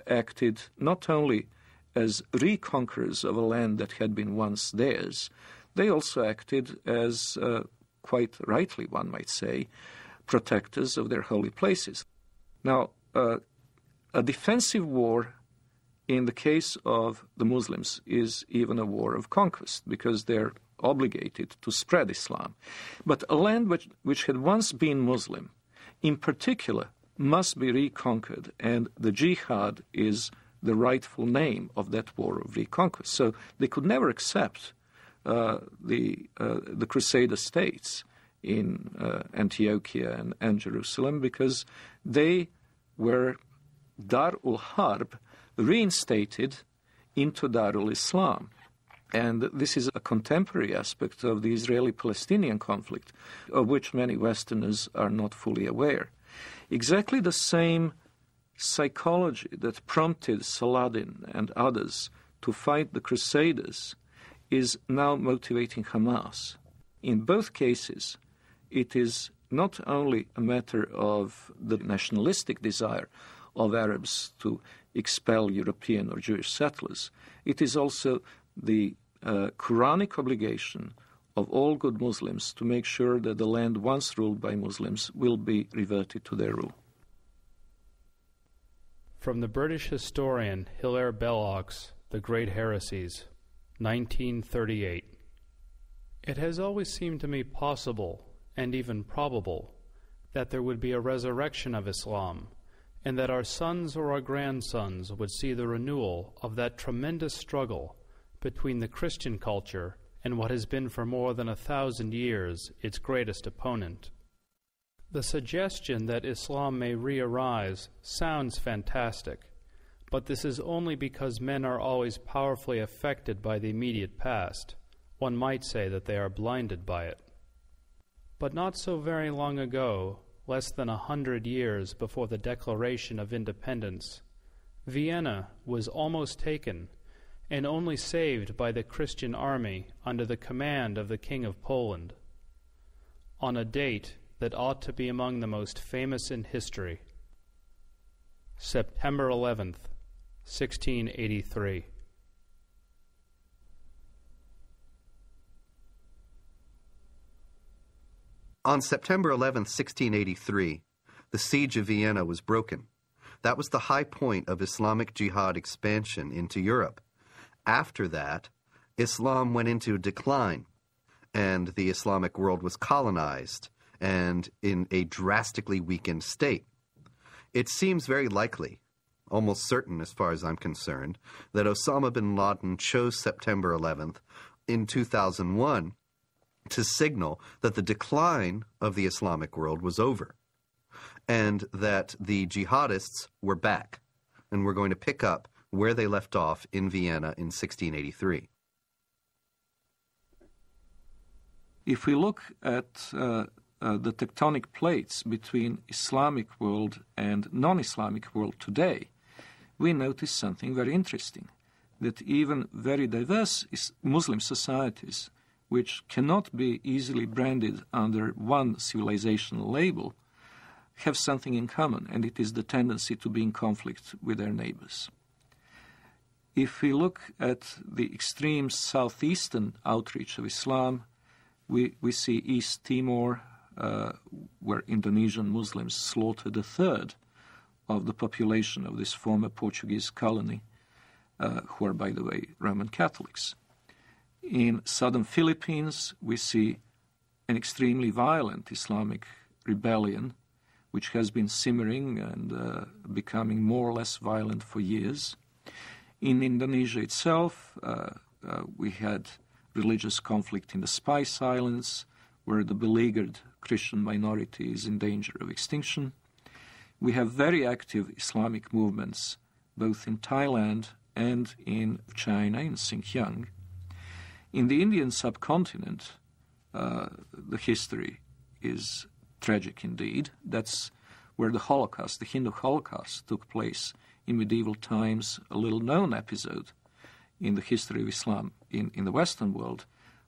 acted not only as reconquerors of a land that had been once theirs, they also acted as, quite rightly one might say, protectors of their holy places. Now, a defensive war in the case of the Muslims is even a war of conquest because they're obligated to spread Islam. But a land which had once been Muslim, in particular, must be reconquered, and the jihad is the rightful name of that war of reconquest. So they could never accept the Crusader states in Antiochia and Jerusalem because they were Dar-ul Harb reinstated into Darul Islam. And this is a contemporary aspect of the Israeli-Palestinian conflict, of which many Westerners are not fully aware. Exactly the same psychology that prompted Saladin and others to fight the Crusaders is now motivating Hamas. In both cases, it is not only a matter of the nationalistic desire of Arabs to expel European or Jewish settlers, it is also the Quranic obligation of all good Muslims to make sure that the land once ruled by Muslims will be reverted to their rule. From the British historian Hilaire Belloc's The Great Heresies, 1938. It has always seemed to me possible, and even probable, that there would be a resurrection of Islam, and that our sons or our grandsons would see the renewal of that tremendous struggle between the Christian culture and what has been for more than 1,000 years its greatest opponent. The suggestion that Islam may re-arise sounds fantastic, but this is only because men are always powerfully affected by the immediate past. One might say that they are blinded by it. But not so very long ago, less than 100 years before the Declaration of Independence, Vienna was almost taken and only saved by the Christian army under the command of the King of Poland, on a date that ought to be among the most famous in history, September 11th, 1683. On September 11th, 1683, the siege of Vienna was broken. That was the high point of Islamic jihad expansion into Europe. After that, Islam went into decline, and the Islamic world was colonized and in a drastically weakened state. It seems very likely, almost certain as far as I'm concerned, that Osama bin Laden chose September 11th in 2001 to signal that the decline of the Islamic world was over and that the jihadists were back and were going to pick up where they left off in Vienna in 1683. If we look at the tectonic plates between Islamic world and non-Islamic world today, we notice something very interesting, that even very diverse Muslim societies, which cannot be easily branded under one civilizational label, have something in common, and it is the tendency to be in conflict with their neighbors. If we look at the extreme southeastern outreach of Islam, we see East Timor, where Indonesian Muslims slaughtered a third of the population of this former Portuguese colony, who are, by the way, Roman Catholics. In southern Philippines, we see an extremely violent Islamic rebellion, which has been simmering and becoming more or less violent for years. In Indonesia itself, we had religious conflict in the Spice Islands, where the beleaguered Christian minority is in danger of extinction. We have very active Islamic movements, both in Thailand and in China, in Xinjiang. In the Indian subcontinent, the history is tragic indeed. That's where the Holocaust, the Hindu Holocaust, took place in medieval times, a little-known episode in the history of Islam in the Western world,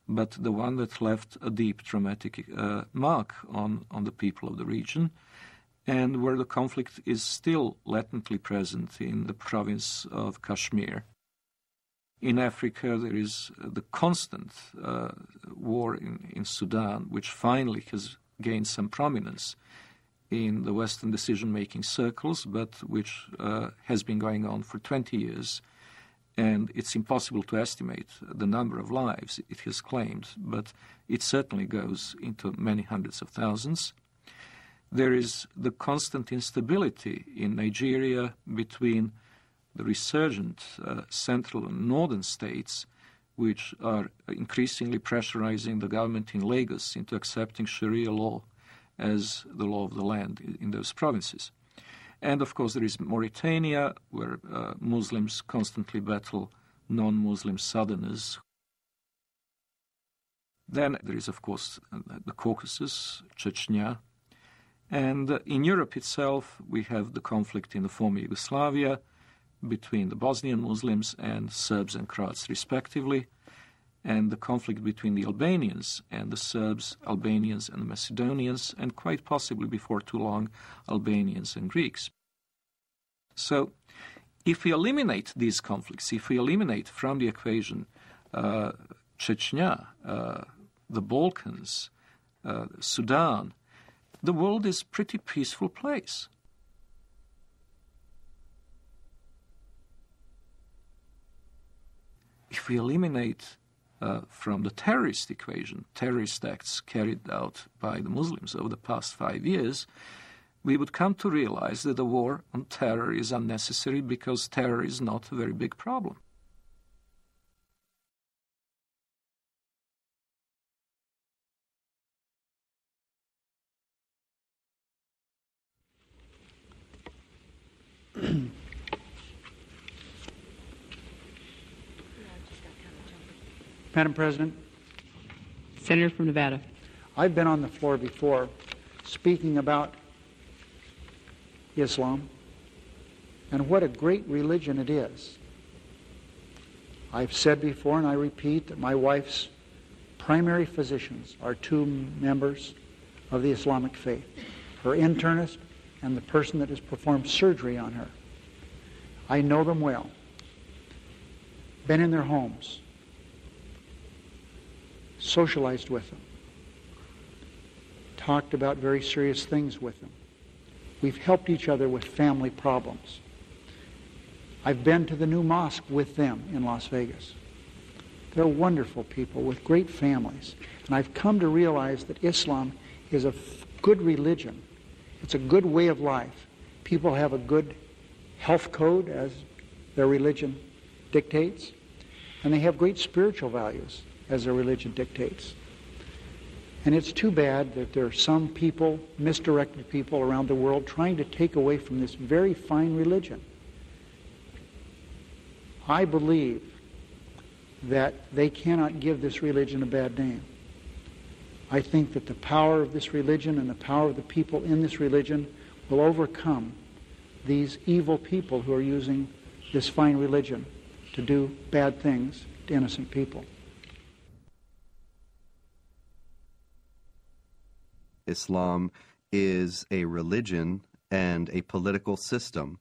but the one that left a deep traumatic mark on the people of the region, and where the conflict is still latently present in the province of Kashmir. In Africa, there is the constant war in Sudan, which finally has gained some prominence in the Western decision-making circles, but which has been going on for 20 years. And it's impossible to estimate the number of lives it has claimed, but it certainly goes into many hundreds of thousands. There is the constant instability in Nigeria between the resurgent central and northern states, which are increasingly pressurizing the government in Lagos into accepting Sharia law as the law of the land in those provinces. And, of course, there is Mauritania, where Muslims constantly battle non-Muslim southerners. Then there is, of course, the Caucasus, Chechnya. And in Europe itself, we have the conflict in the former Yugoslavia between the Bosnian Muslims and Serbs and Croats, respectively, and the conflict between the Albanians and the Serbs, Albanians and the Macedonians, and quite possibly before too long, Albanians and Greeks. So if we eliminate these conflicts, if we eliminate from the equation Chechnya, the Balkans, Sudan, the world is a pretty peaceful place. If we eliminate from the terrorist equation, terrorist acts carried out by the Muslims over the past 5 years, we would come to realize that the war on terror is unnecessary because terror is not a very big problem. Madam President. Senator from Nevada. I've been on the floor before speaking about Islam and what a great religion it is. I've said before, and I repeat, that my wife's primary physicians are 2 members of the Islamic faith, her internist and the person that has performed surgery on her. I know them well, been in their homes, socialized with them, talked about very serious things with them. We've helped each other with family problems. I've been to the new mosque with them in Las Vegas. They're wonderful people with great families. And I've come to realize that Islam is a good religion. It's a good way of life. People have a good health code, as their religion dictates, and they have great spiritual values, as their religion dictates. And it's too bad that there are some people, misdirected people around the world, trying to take away from this very fine religion. I believe that they cannot give this religion a bad name. I think that the power of this religion and the power of the people in this religion will overcome these evil people who are using this fine religion to do bad things to innocent people. Islam is a religion and a political system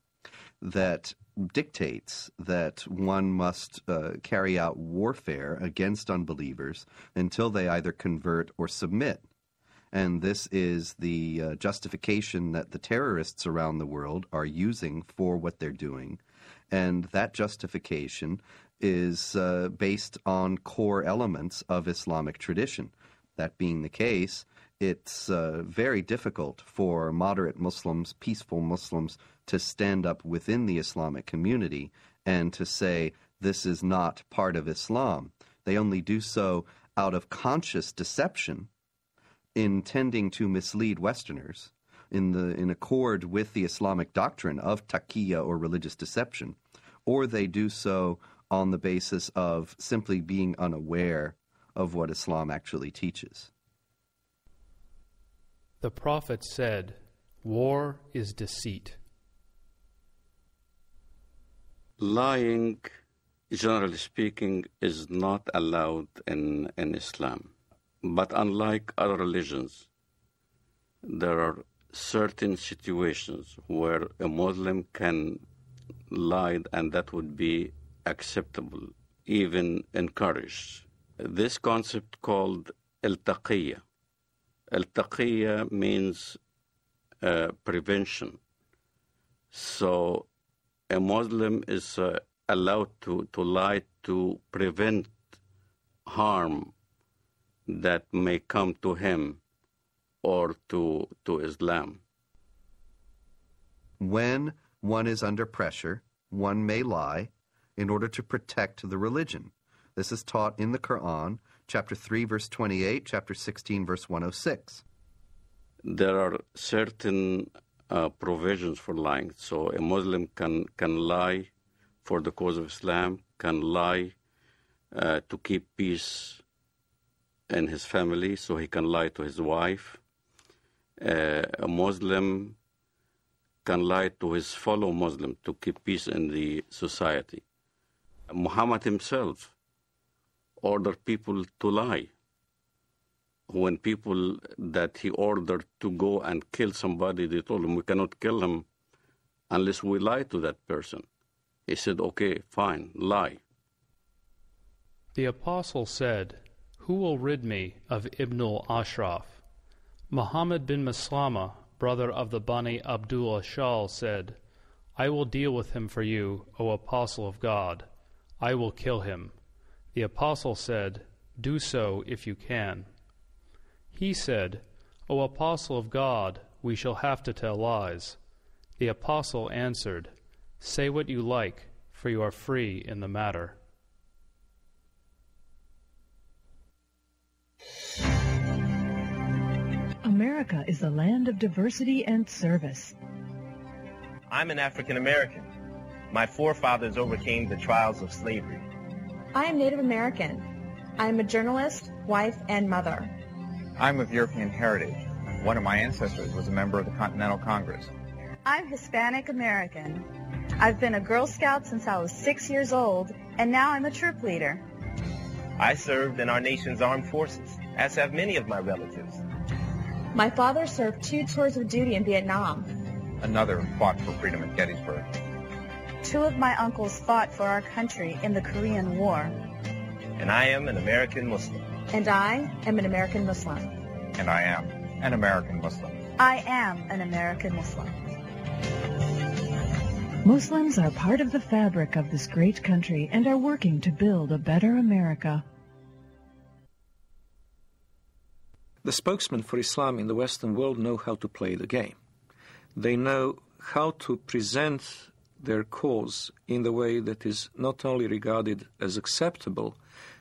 that dictates that one must carry out warfare against unbelievers until they either convert or submit. And this is the justification that the terrorists around the world are using for what they're doing. And that justification is based on core elements of Islamic tradition. That being the case, it's very difficult for moderate Muslims, peaceful Muslims, to stand up within the Islamic community and to say this is not part of Islam. They only do so out of conscious deception, intending to mislead Westerners in accord with the Islamic doctrine of taqiyya or religious deception, or they do so on the basis of simply being unaware of what Islam actually teaches. The Prophet said, "War is deceit." Lying, generally speaking, is not allowed in Islam. But unlike other religions, there are certain situations where a Muslim can lie, and that would be acceptable, even encouraged. This concept called al-taqiyya. Al-taqiyya means prevention. So a Muslim is allowed to lie to prevent harm that may come to him or to Islam. When one is under pressure, one may lie in order to protect the religion. This is taught in the Quran, chapter 3, verse 28, chapter 16, verse 106. There are certain provisions for lying. So a Muslim can lie for the cause of Islam, can lie to keep peace in his family, so he can lie to his wife. A Muslim can lie to his fellow Muslim to keep peace in the society. Muhammad himself ordered people to lie. When people that he ordered to go and kill somebody, they told him, we cannot kill him unless we lie to that person. He said, okay, fine, lie. The apostle said, "Who will rid me of Ibn al-Ashraf?" Muhammad bin Maslama, brother of the Bani Abdul Ashal, said, "I will deal with him for you, O apostle of God. I will kill him." The apostle said, "Do so if you can." He said, "O apostle of God, we shall have to tell lies." The apostle answered, "Say what you like, for you are free in the matter." America is a land of diversity and service. I'm an African American. My forefathers overcame the trials of slavery. I am Native American. I am a journalist, wife, and mother. I'm of European heritage. One of my ancestors was a member of the Continental Congress. I'm Hispanic American. I've been a Girl Scout since I was 6 years old, and now I'm a troop leader. I served in our nation's armed forces, as have many of my relatives. My father served 2 tours of duty in Vietnam. Another fought for freedom at Gettysburg. 2 of my uncles fought for our country in the Korean War. And I am an American Muslim. And I am an American Muslim. And I am an American Muslim. I am an American Muslim. Muslims are part of the fabric of this great country and are working to build a better America. The spokesmen for Islam in the Western world know how to play the game. They know how to present their cause in the way that is not only regarded as acceptable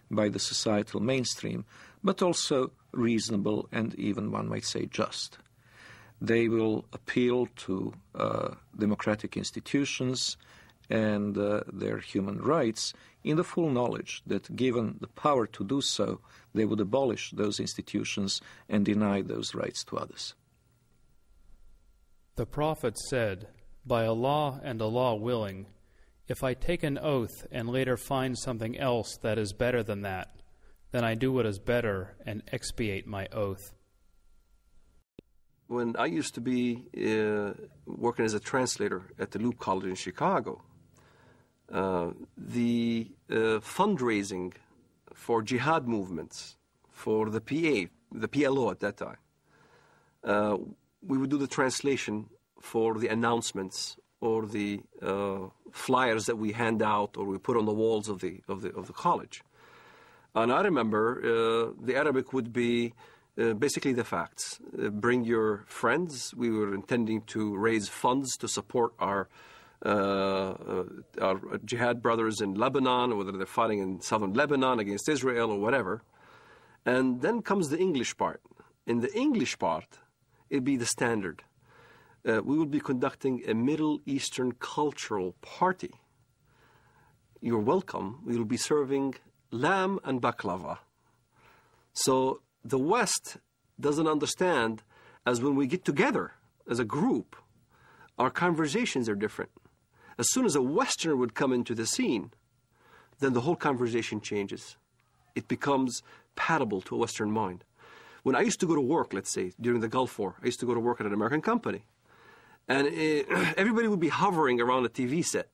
by the societal mainstream, but also reasonable and even, one might say, just. They will appeal to democratic institutions and their human rights in the full knowledge that given the power to do so, they would abolish those institutions and deny those rights to others. The Prophet said, "By Allah and Allah willing, if I take an oath and later find something else that is better than that, then I do what is better and expiate my oath." When I used to be working as a translator at the Loop College in Chicago, the fundraising for jihad movements, for the PLO at that time, we would do the translation for the announcements or the flyers that we hand out or we put on the walls of the college. And I remember the Arabic would be basically the facts. Bring your friends. We were intending to raise funds to support our jihad brothers in Lebanon, whether they're fighting in southern Lebanon against Israel or whatever. And then comes the English part. In the English part, it'd be the standard. We would be conducting a Middle Eastern cultural party. You're welcome. We will be serving lamb and baklava. So the West doesn't understand, as when we get together as a group, our conversations are different. As soon as a Westerner would come into the scene, then the whole conversation changes. It becomes palatable to a Western mind. When I used to go to work, let's say, during the Gulf War, I used to go to work at an American company. And everybody would be hovering around a TV set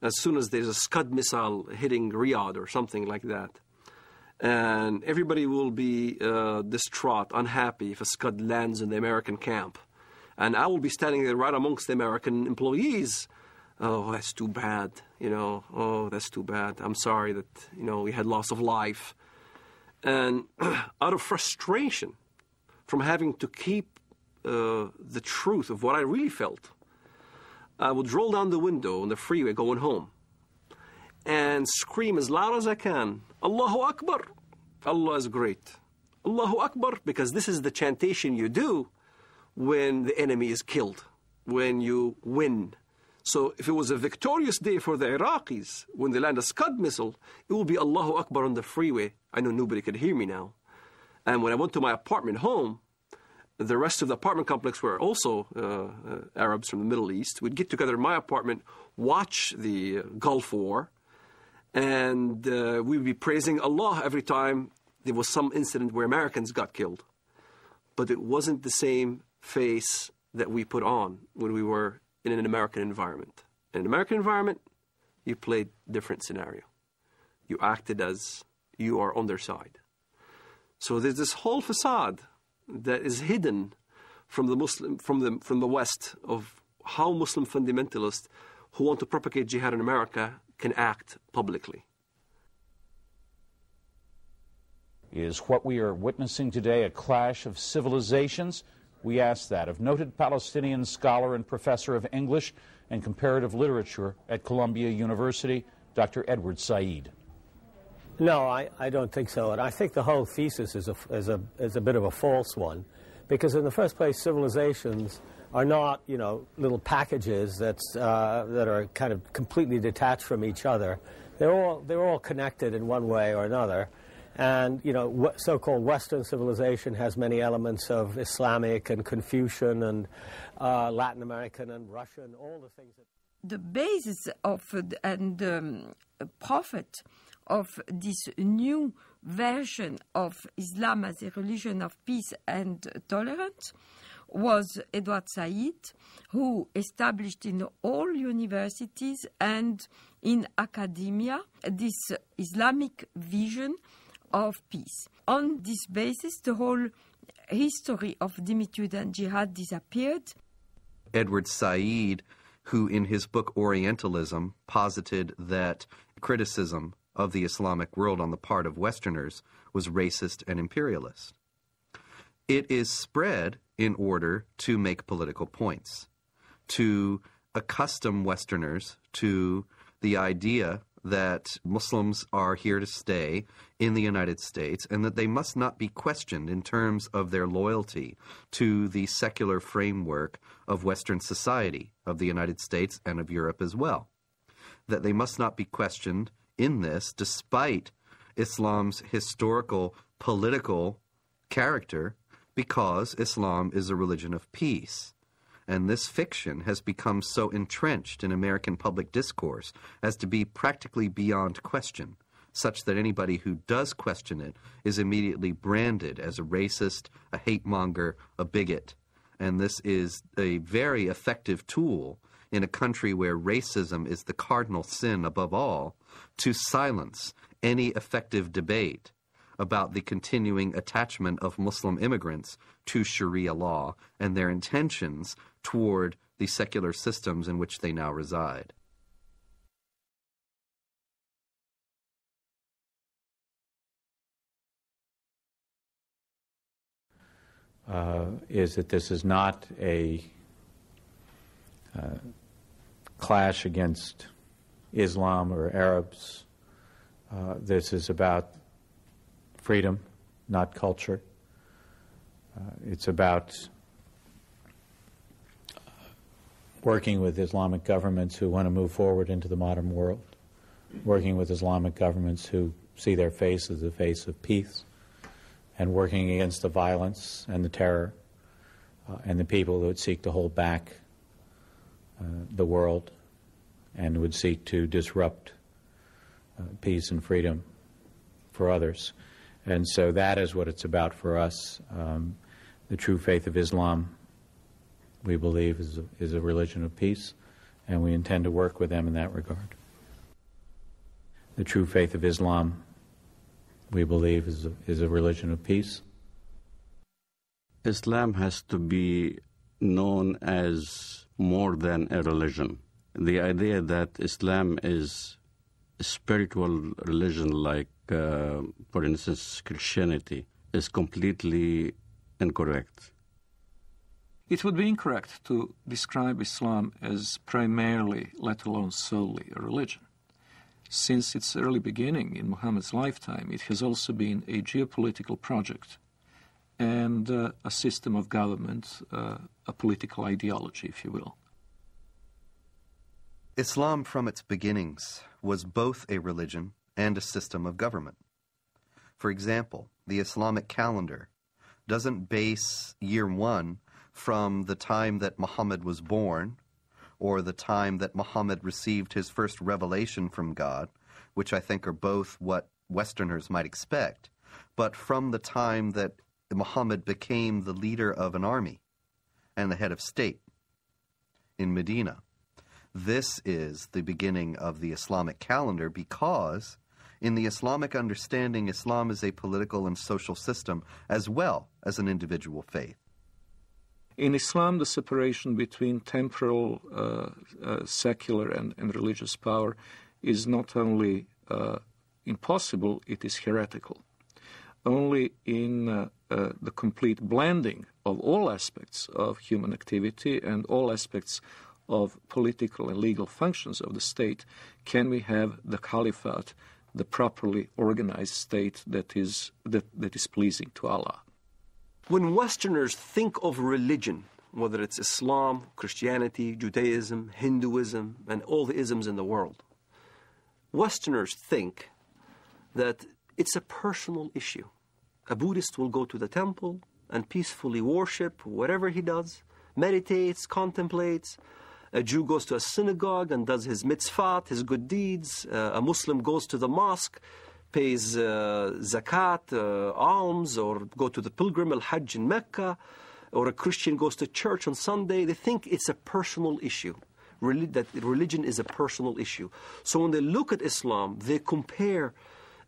as soon as there's a Scud missile hitting Riyadh or something like that. And everybody will be distraught, unhappy if a Scud lands in the American camp. And I will be standing there right amongst the American employees. Oh, that's too bad, oh, that's too bad. I'm sorry that, we had loss of life. And out of frustration from having to keep the truth of what I really felt, I would roll down the window on the freeway going home and scream as loud as I can, Allahu Akbar, Allah is great. Allahu Akbar, because this is the chantation you do when the enemy is killed, when you win. So if it was a victorious day for the Iraqis, when they land a Scud missile, it will be Allahu Akbar on the freeway. I know nobody could hear me now. And when I went to my apartment home, the rest of the apartment complex were also Arabs from the Middle East. We'd get together in my apartment, watch the Gulf War, and we'd be praising Allah every time there was some incident where Americans got killed. But it wasn't the same face that we put on when we were in an American environment. In an American environment, you played different scenario. You acted as you are on their side. So there's this whole facade that is hidden from the West of how Muslim fundamentalists who want to propagate jihad in America can act publicly. Is what we are witnessing today a clash of civilizations? We ask that of noted Palestinian scholar and professor of English and comparative literature at Columbia University, Dr. Edward Said. No, I don't think so. And I think the whole thesis is a bit of a false one. Because in the first place, civilizations are not, little packages that are kind of completely detached from each other. They're all connected in one way or another. And, so-called Western civilization has many elements of Islamic and Confucian and Latin American and Russian, all the things that... The basis of and prophet of this new version of Islam as a religion of peace and tolerance was Edward Said, who established in all universities and in academia this Islamic vision of peace. On this basis, the whole history of dhimmitude and jihad disappeared. Edward Said, who in his book Orientalism posited that criticism of the Islamic world on the part of Westerners was racist and imperialist. It is spread in order to make political points, to accustom Westerners to the idea that Muslims are here to stay in the United States and that they must not be questioned in terms of their loyalty to the secular framework of Western society, of the United States and of Europe as well. That they must not be questioned in this, despite Islam's historical, political character, because Islam is a religion of peace. And this fiction has become so entrenched in American public discourse as to be practically beyond question, such that anybody who does question it is immediately branded as a racist, a hate monger, a bigot. And this is a very effective tool in a country where racism is the cardinal sin above all, to silence any effective debate about the continuing attachment of Muslim immigrants to Sharia law and their intentions toward the secular systems in which they now reside. Is that this is not a clash against Islam or Arabs. This is about freedom, not culture. It's about working with Islamic governments who want to move forward into the modern world, working with Islamic governments who see their face as the face of peace, and working against the violence and the terror and the people who would seek to hold back the world and would seek to disrupt peace and freedom for others. And so that is what it's about for us. The true faith of Islam, we believe, is a religion of peace, and we intend to work with them in that regard. The true faith of Islam, we believe, is a religion of peace. Islam has to be known as more than a religion. The idea that Islam is a spiritual religion like, for instance, Christianity, is completely incorrect. It would be incorrect to describe Islam as primarily, let alone solely, a religion. Since its early beginning in Muhammad's lifetime, it has also been a geopolitical project and a system of government, a political ideology, if you will. Islam, from its beginnings, was both a religion and a system of government. For example, the Islamic calendar doesn't base year one from the time that Muhammad was born or the time that Muhammad received his first revelation from God, which I think are both what Westerners might expect, but from the time that Muhammad became the leader of an army and the head of state in Medina. This is the beginning of the Islamic calendar because in the Islamic understanding, Islam is a political and social system as well as an individual faith. In Islam, the separation between temporal, secular, and religious power is not only impossible, it is heretical. Only in the complete blending of all aspects of human activity and all aspects of political and legal functions of the state can we have the caliphate, the properly organized state that is pleasing to Allah. When Westerners think of religion, whether it's Islam, Christianity, Judaism, Hinduism, and all the isms in the world, Westerners think that it's a personal issue. A Buddhist will go to the temple and peacefully worship whatever he does, meditates, contemplates. A Jew goes to a synagogue and does his mitzvot, his good deeds. A Muslim goes to the mosque, pays zakat, alms, or go to the pilgrim al-Hajj in Mecca, or a Christian goes to church on Sunday. They think it's a personal issue, that religion is a personal issue. So when they look at Islam, they compare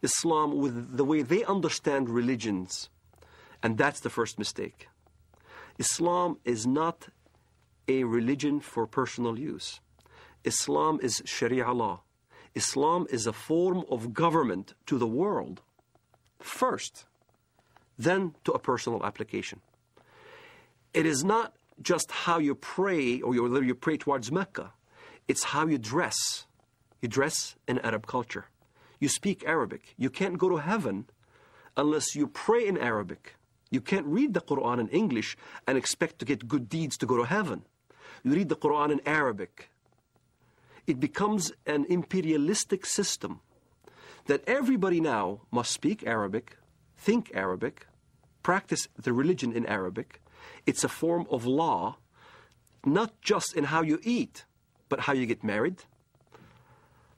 Islam with the way they understand religions. And that's the first mistake. Islam is not a religion for personal use. Islam is Sharia law. Islam is a form of government to the world first, then to a personal application. It is not just how you pray or whether you pray towards Mecca. It's how you dress. You dress in Arab culture. You speak Arabic. You can't go to heaven unless you pray in Arabic. You can't read the Quran in English and expect to get good deeds to go to heaven. You read the Quran in Arabic. It becomes an imperialistic system that everybody now must speak Arabic, think Arabic, practice the religion in Arabic. It's a form of law, not just in how you eat, but how you get married,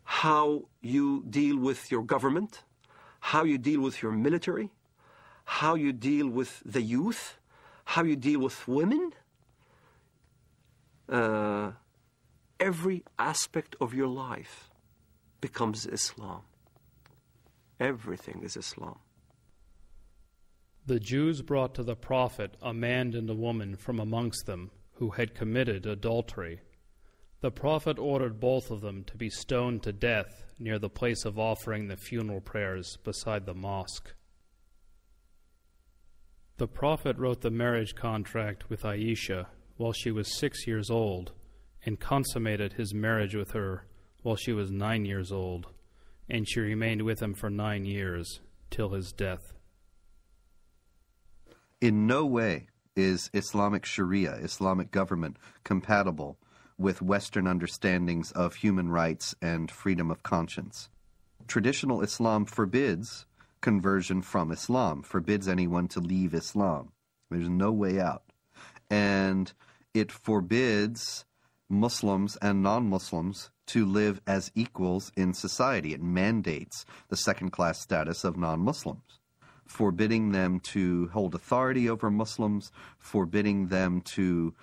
how you deal with your government, how you deal with your military, how you deal with the youth, how you deal with women. Every aspect of your life becomes Islam. Everything is Islam. The Jews brought to the Prophet a man and a woman from amongst them who had committed adultery. The Prophet ordered both of them to be stoned to death near the place of offering the funeral prayers beside the mosque. The Prophet wrote the marriage contract with Aisha while she was 6 years old, and consummated his marriage with her while she was 9 years old, and she remained with him for 9 years, till his death. In no way is Islamic Sharia, Islamic government, compatible with Western understandings of human rights and freedom of conscience. Traditional Islam forbids conversion from Islam, forbids anyone to leave Islam. There's no way out. And it forbids Muslims and non-Muslims to live as equals in society. It mandates the second-class status of non-Muslims, forbidding them to hold authority over Muslims, forbidding them to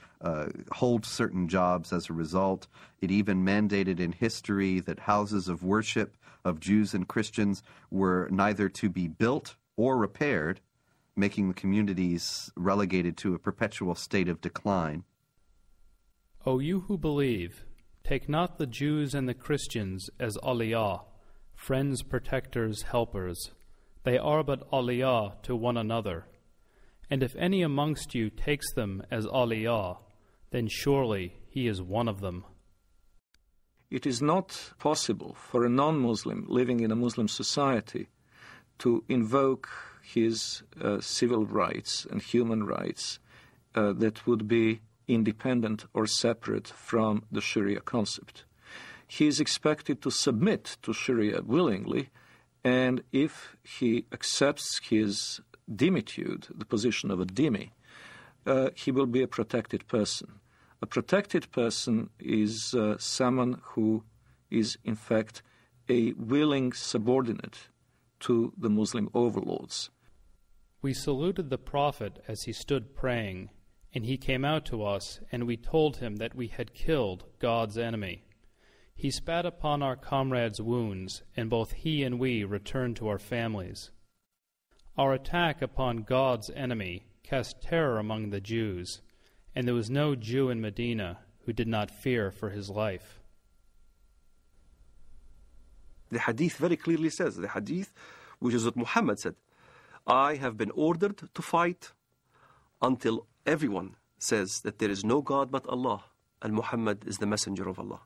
hold certain jobs as a result. It even mandated in history that houses of worship of Jews and Christians were neither to be built or repaired, making the communities relegated to a perpetual state of decline. O you who believe, take not the Jews and the Christians as awliya, friends, protectors, helpers. They are but awliya to one another. And if any amongst you takes them as awliya, then surely he is one of them. It is not possible for a non-Muslim living in a Muslim society to invoke his civil rights and human rights that would be independent or separate from the Sharia concept. He is expected to submit to Sharia willingly, and if he accepts his dhimmitude, the position of a dhimmi, he will be a protected person. A protected person is someone who is, in fact, a willing subordinate to the Muslim overlords. We saluted the Prophet as he stood praying, and he came out to us, and we told him that we had killed God's enemy. He spat upon our comrades' wounds, and both he and we returned to our families. Our attack upon God's enemy cast terror among the Jews, and there was no Jew in Medina who did not fear for his life. The hadith very clearly says, the hadith, which is what Muhammad said, I have been ordered to fight until everyone says that there is no God but Allah, and Muhammad is the messenger of Allah.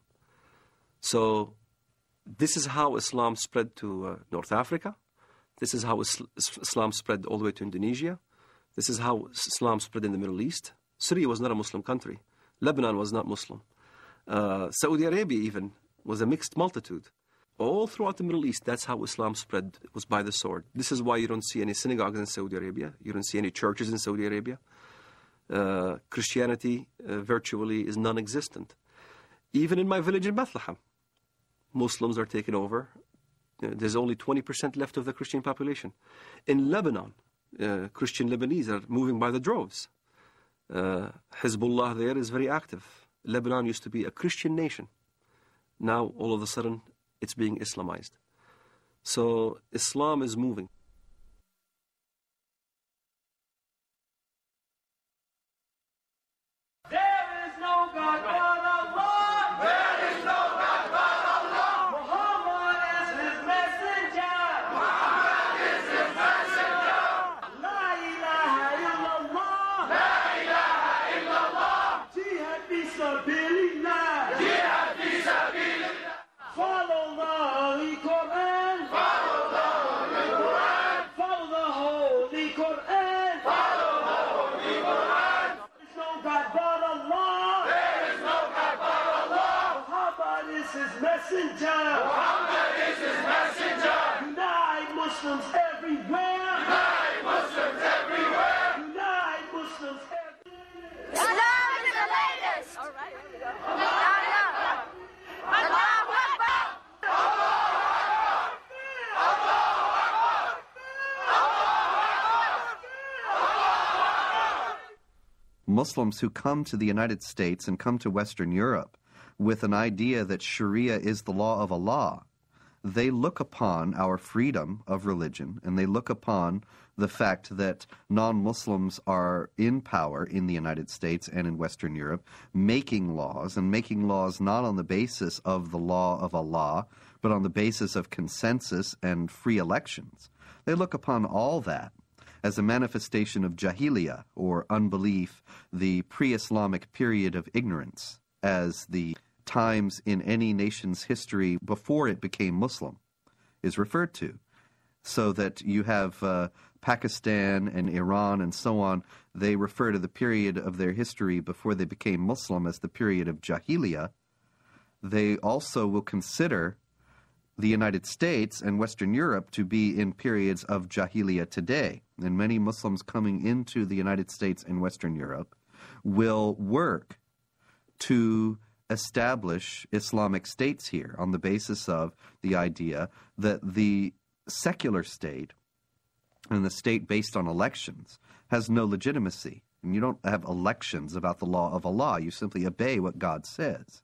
So this is how Islam spread to North Africa. This is how Islam spread all the way to Indonesia. This is how Islam spread in the Middle East. Syria was not a Muslim country. Lebanon was not Muslim. Saudi Arabia even was a mixed multitude. All throughout the Middle East, that's how Islam spread, was by the sword. This is why you don't see any synagogues in Saudi Arabia. You don't see any churches in Saudi Arabia. Christianity virtually is non-existent. Even in my village in Bethlehem, Muslims are taken over. There's only 20% left of the Christian population. In Lebanon, Christian Lebanese are moving by the droves. Hezbollah there is very active. Lebanon used to be a Christian nation. Now, all of a sudden, it's being Islamized. So, Islam is moving. Muhammad is his messenger. Muslims everywhere! Unite Muslims everywhere! Unite Muslims everywhere! Islam is the latest! All right, here we go. Allahu Akbar! Muslims who come to the United States and come to Western Europe with an idea that Sharia is the law of Allah, they look upon our freedom of religion, and they look upon the fact that non-Muslims are in power in the United States and in Western Europe, making laws, and making laws not on the basis of the law of Allah, but on the basis of consensus and free elections. They look upon all that as a manifestation of jahiliyyah, or unbelief, the pre-Islamic period of ignorance, as the times in any nation's history before it became Muslim is referred to. So that you have Pakistan and Iran and so on, they refer to the period of their history before they became Muslim as the period of jahiliyyah. They also will consider the United States and Western Europe to be in periods of jahiliyyah today. And many Muslims coming into the United States and Western Europe will work to establish Islamic states here on the basis of the idea that the secular state and the state based on elections has no legitimacy. And you don't have elections about the law of Allah. You simply obey what God says.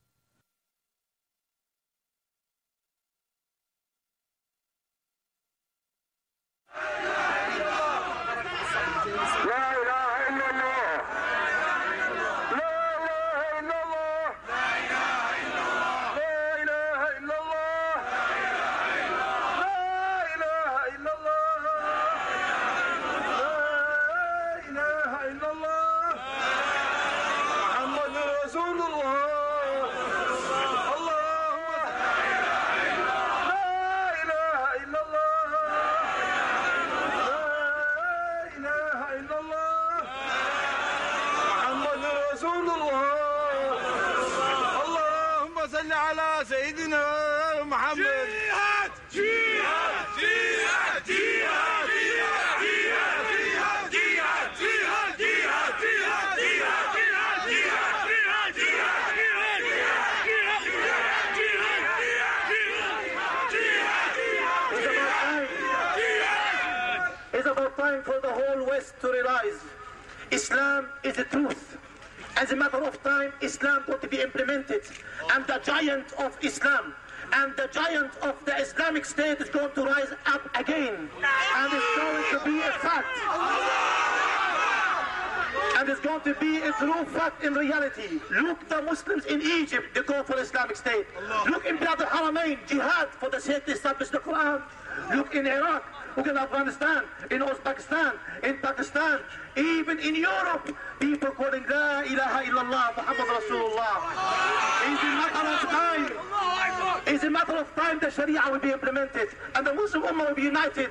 For the whole West to realize Islam is the truth. As a matter of time, Islam got to be implemented, and the giant of Islam and the giant of the Islamic State is going to rise up again, and it's going to be a fact. And it's going to be a true fact in reality. Look, the Muslims in Egypt, they go for Islamic State. Look in Bilad al-Haramain, jihad for the sake to establish the Quran. Look in Iraq, look in Afghanistan, in Uzbekistan, in Pakistan, even in Europe, people calling La ilaha illallah, Muhammad Rasulullah. It's a matter of time. It's a matter of time the Sharia will be implemented and the Muslim Ummah will be united.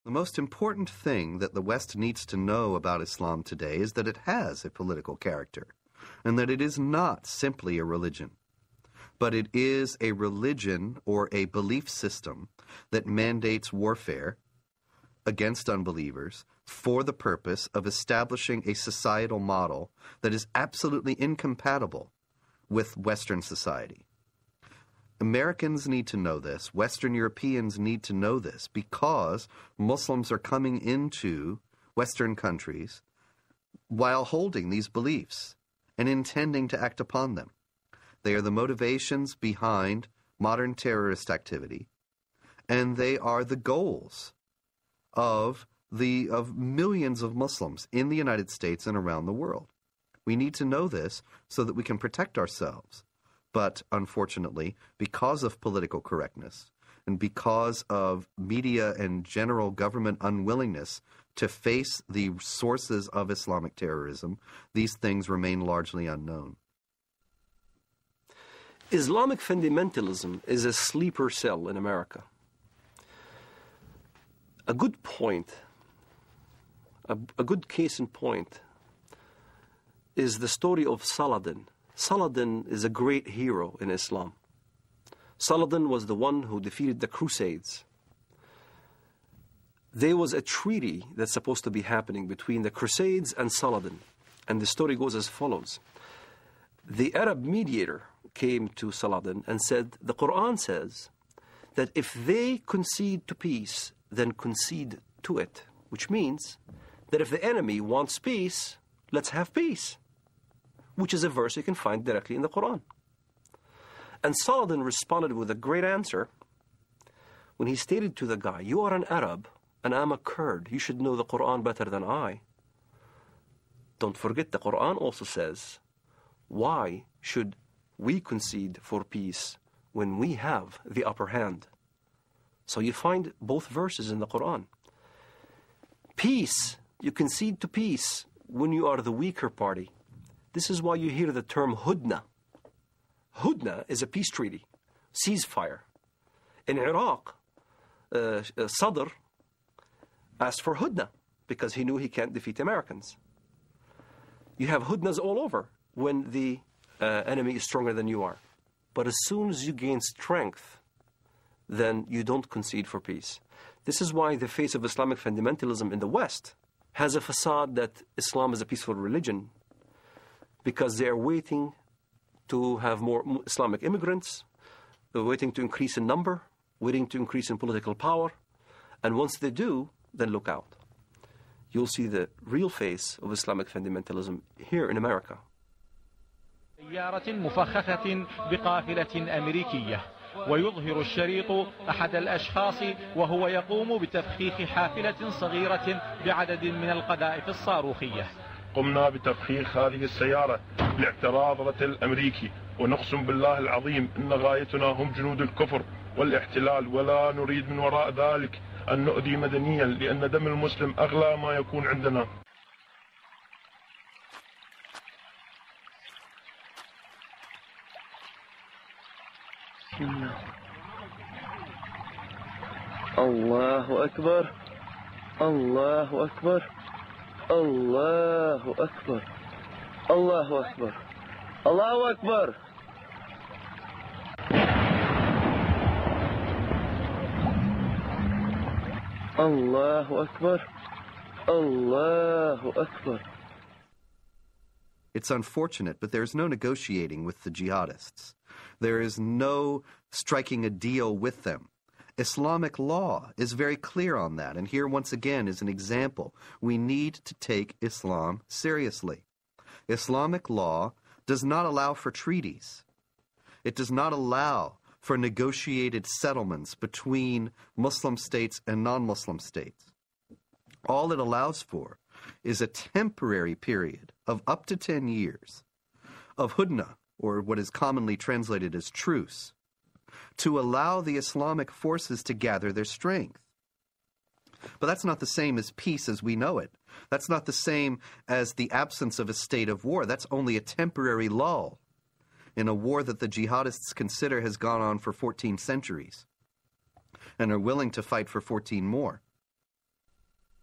The most important thing that the West needs to know about Islam today is that it has a political character, and that it is not simply a religion, but it is a religion or a belief system that mandates warfare against unbelievers for the purpose of establishing a societal model that is absolutely incompatible with Western society. Americans need to know this. Western Europeans need to know this, because Muslims are coming into Western countries while holding these beliefs and intending to act upon them. They are the motivations behind modern terrorist activity, and they are the goals of millions of Muslims in the United States and around the world. We need to know this so that we can protect ourselves. But unfortunately, because of political correctness and because of media and general government unwillingness to face the sources of Islamic terrorism, these things remain largely unknown. Islamic fundamentalism is a sleeper cell in America. A good point, a good case in point, is the story of Saladin. Saladin is a great hero in Islam. Saladin was the one who defeated the Crusades. There was a treaty that's supposed to be happening between the Crusades and Saladin. And the story goes as follows. The Arab mediator came to Saladin and said, the Quran says that if they concede to peace, then concede to it. Which means that if the enemy wants peace, let's have peace. Which is a verse you can find directly in the Quran. And Saladin responded with a great answer when he stated to the guy, you are an Arab and I'm a Kurd. You should know the Quran better than I. Don't forget, the Quran also says, why should we concede for peace when we have the upper hand? So you find both verses in the Quran. Peace, you concede to peace when you are the weaker party. This is why you hear the term Hudna. Hudna is a peace treaty, ceasefire. In Iraq, Sadr asked for Hudna because he knew he can't defeat Americans. You have Hudnas all over when the enemy is stronger than you are. But as soon as you gain strength, then you don't concede for peace. This is why the face of Islamic fundamentalism in the West has a facade that Islam is a peaceful religion, because they are waiting to have more Islamic immigrants, they're waiting to increase in number, waiting to increase in political power, and once they do, then look out. You'll see the real face of Islamic fundamentalism here in America. سيارة مفخخة بقافلة أمريكية ويظهر الشريط أحد الأشخاص وهو يقوم بتفخيخ حافلة صغيرة بعدد من القذائف الصاروخية. قمنا بتفخيخ هذه السيارة لاعتراض رتل الأمريكي ونقسم بالله العظيم إن غايتنا هم جنود الكفر والاحتلال ولا نريد من وراء ذلك أن نؤذي مدنيا لأن دم المسلم أغلى ما يكون عندنا. الله أكبر الله أكبر الله أكبر الله أكبر الله أكبر. الله أكبر الله أكبر. It's unfortunate, but there's no negotiating with the jihadists. There is no striking a deal with them. Islamic law is very clear on that, and here once again is an example. We need to take Islam seriously. Islamic law does not allow for treaties. It does not allow for negotiated settlements between Muslim states and non-Muslim states. All it allows for is a temporary period of up to 10 years of hudna, or what is commonly translated as truce, to allow the Islamic forces to gather their strength. But that's not the same as peace as we know it. That's not the same as the absence of a state of war. That's only a temporary lull in a war that the jihadists consider has gone on for 14 centuries and are willing to fight for 14 more.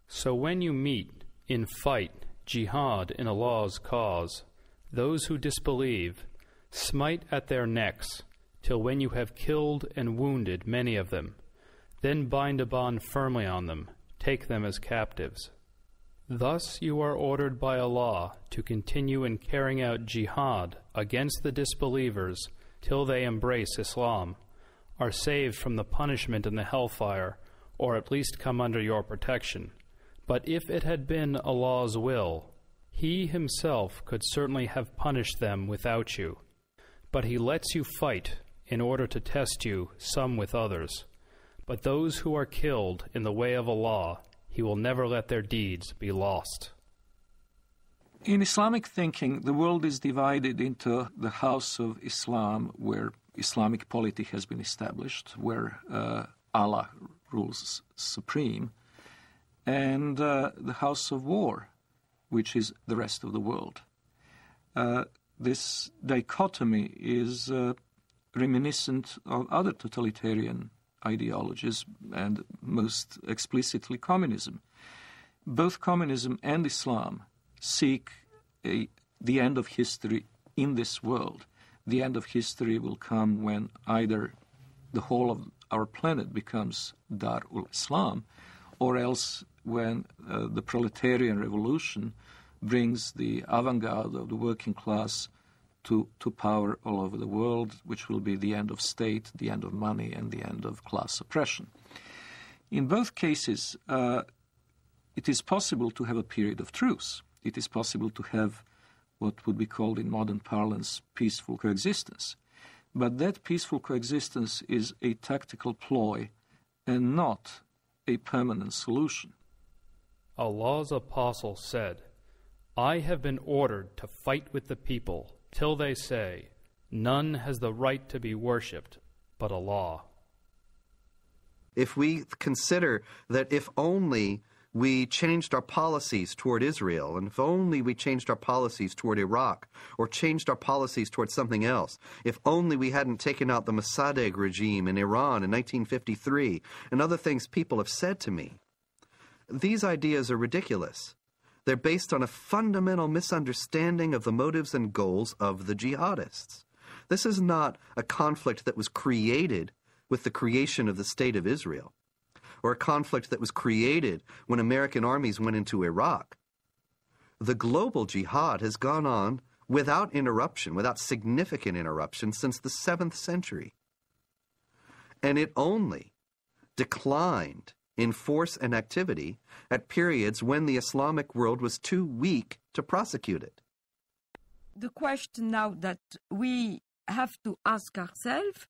So when you meet in fight, jihad in Allah's cause, those who disbelieve, smite at their necks, till when you have killed and wounded many of them, then bind a bond firmly on them, take them as captives. Thus you are ordered by Allah to continue in carrying out jihad against the disbelievers till they embrace Islam, are saved from the punishment in the hellfire, or at least come under your protection. But if it had been Allah's will, He Himself could certainly have punished them without you. But He lets you fight in order to test you, some with others. But those who are killed in the way of Allah, He will never let their deeds be lost. In Islamic thinking, the world is divided into the house of Islam, where Islamic polity has been established, where Allah rules supreme, and the house of war, which is the rest of the world. This dichotomy is reminiscent of other totalitarian ideologies, and most explicitly communism. Both communism and Islam seek the end of history in this world. The end of history will come when either the whole of our planet becomes Dar ul-Islam, or else when the proletarian revolution brings the avant-garde of the working class to power all over the world, which will be the end of state, the end of money, and the end of class oppression. In both cases, it is possible to have a period of truce. It is possible to have what would be called in modern parlance peaceful coexistence. But that peaceful coexistence is a tactical ploy and not a permanent solution. Allah's apostle said, "I have been ordered to fight with the people till they say, 'None has the right to be worshipped but Allah.'" If we consider that if only we changed our policies toward Israel, and if only we changed our policies toward Iraq, or changed our policies toward something else, if only we hadn't taken out the Mossadegh regime in Iran in 1953, and other things people have said to me, these ideas are ridiculous. They're based on a fundamental misunderstanding of the motives and goals of the jihadists. This is not a conflict that was created with the creation of the State of Israel, or a conflict that was created when American armies went into Iraq. The global jihad has gone on without interruption, without significant interruption, since the 7th century. And it only declined in force and activity at periods when the Islamic world was too weak to prosecute it. The question now that we have to ask ourselves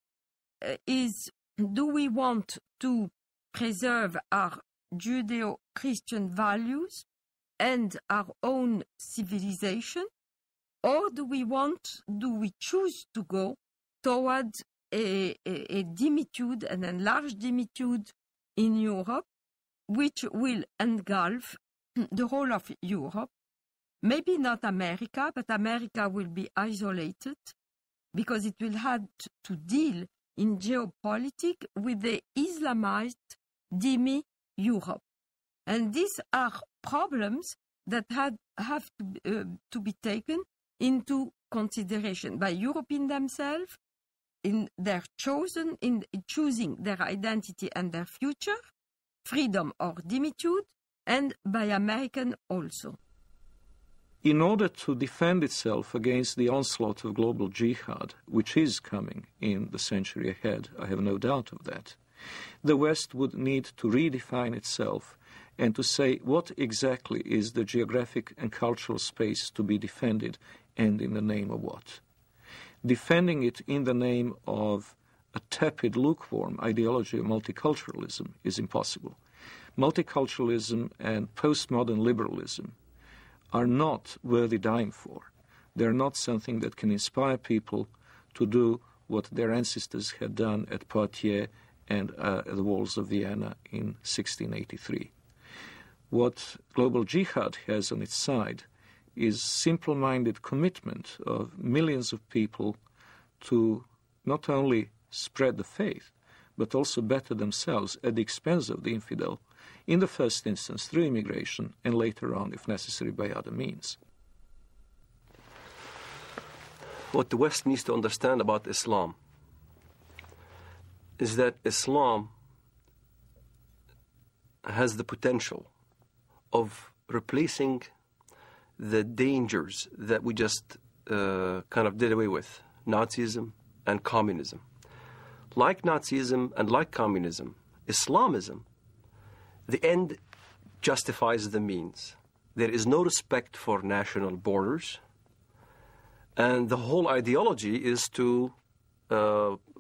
is, do we want to preserve our Judeo-Christian values and our own civilization, or do we choose to go toward a dimitude, an enlarged dimitude in Europe, which will engulf the whole of Europe? Maybe not America, but America will be isolated because it will have to deal in geopolitics with the Islamized demi-Europe. And these are problems that have to be taken into consideration by Europeans themselves in choosing their identity and their future, freedom or dimitude, and by American also. In order to defend itself against the onslaught of global jihad, which is coming in the century ahead, I have no doubt of that, the West would need to redefine itself and to say what exactly is the geographic and cultural space to be defended and in the name of what. Defending it in the name of a tepid, lukewarm ideology of multiculturalism is impossible. Multiculturalism and postmodern liberalism are not worthy dying for. They're not something that can inspire people to do what their ancestors had done at Poitiers and at the walls of Vienna in 1683. What global jihad has on its side is simple-minded commitment of millions of people to not only spread the faith, but also better themselves at the expense of the infidel, in the first instance through immigration, and later on, if necessary, by other means. What the West needs to understand about Islam is that Islam has the potential of replacing the dangers that we just kind of did away with, Nazism and communism. Like Nazism and like communism, Islamism, the end justifies the means. There is no respect for national borders, and the whole ideology is to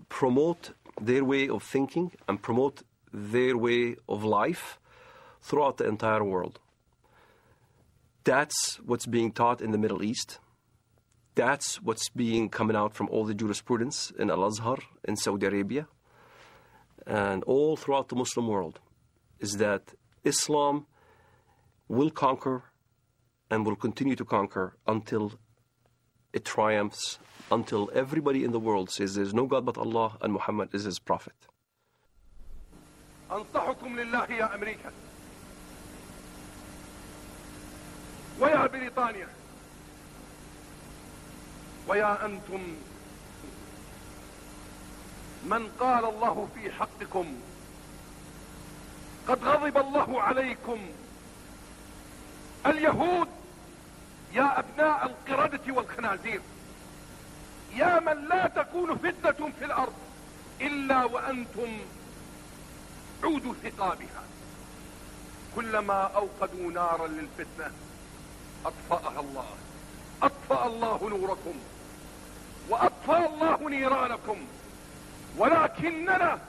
promote their way of thinking and promote their way of life throughout the entire world. That's what's being taught in the Middle East. That's what's coming out from all the jurisprudence in Al-Azhar, in Saudi Arabia, and all throughout the Muslim world, is that Islam will conquer and will continue to conquer until it triumphs, until everybody in the world says there's no God but Allah and Muhammad is his prophet. أنصحكم لله يا أمريكا ويا بريطانيا ويا أنتم من قال الله في حقكم قد غضب الله عليكم اليهود يا أبناء القردة والخنازير يا من لا تكون فتنة في الأرض إلا وأنتم عود ثقابها كلما أوقدوا نارا للفتنة أطفأها الله أطفأ الله نوركم وأطفأ الله نيرانكم ولكننا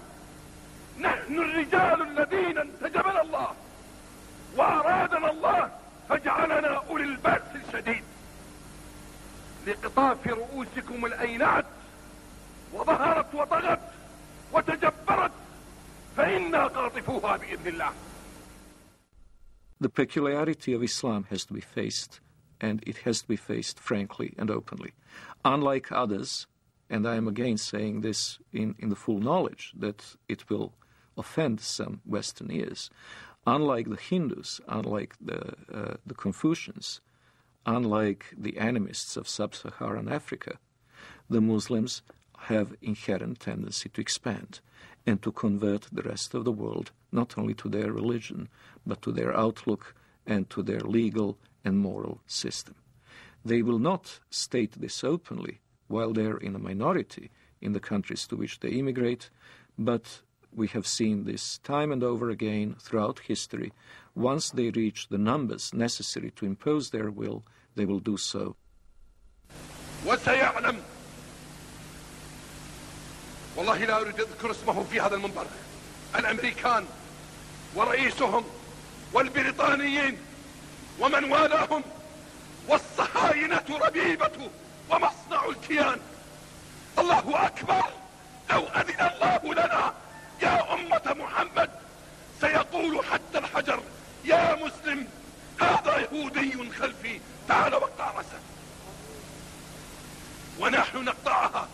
نحن الرجال الذين انتجبنا الله وأرادنا الله فجعلنا أولي البأس الشديد لقطاف رؤوسكم الأينعت وظهرت وطغت وتجبرت فإنا قاطفوها بإذن الله. The peculiarity of Islam has to be faced, and it has to be faced frankly and openly. Unlike others, and I am again saying this in the full knowledge that it will offend some Western ears, unlike the Hindus, unlike the Confucians, unlike the animists of sub-Saharan Africa, the Muslims have inherent tendency to expand and to convert the rest of the world not only to their religion, but to their outlook and to their legal and moral system. They will not state this openly while they're in a minority in the countries to which they immigrate, but we have seen this time and over again throughout history. Once they reach the numbers necessary to impose their will, they will do so. وسيعلم والله لا أريد أذكر اسمه في هذا المنبر الأمريكان ورئيسهم والبريطانيين ومن والاهم والصهاينة ربيبة ومصنع الكيان. الله أكبر لو أذن الله لنا يا أمة محمد سيقول حتى الحجر يا مسلم هذا يهودي خلفي تعال واقطع رأسه ونحن نقطعها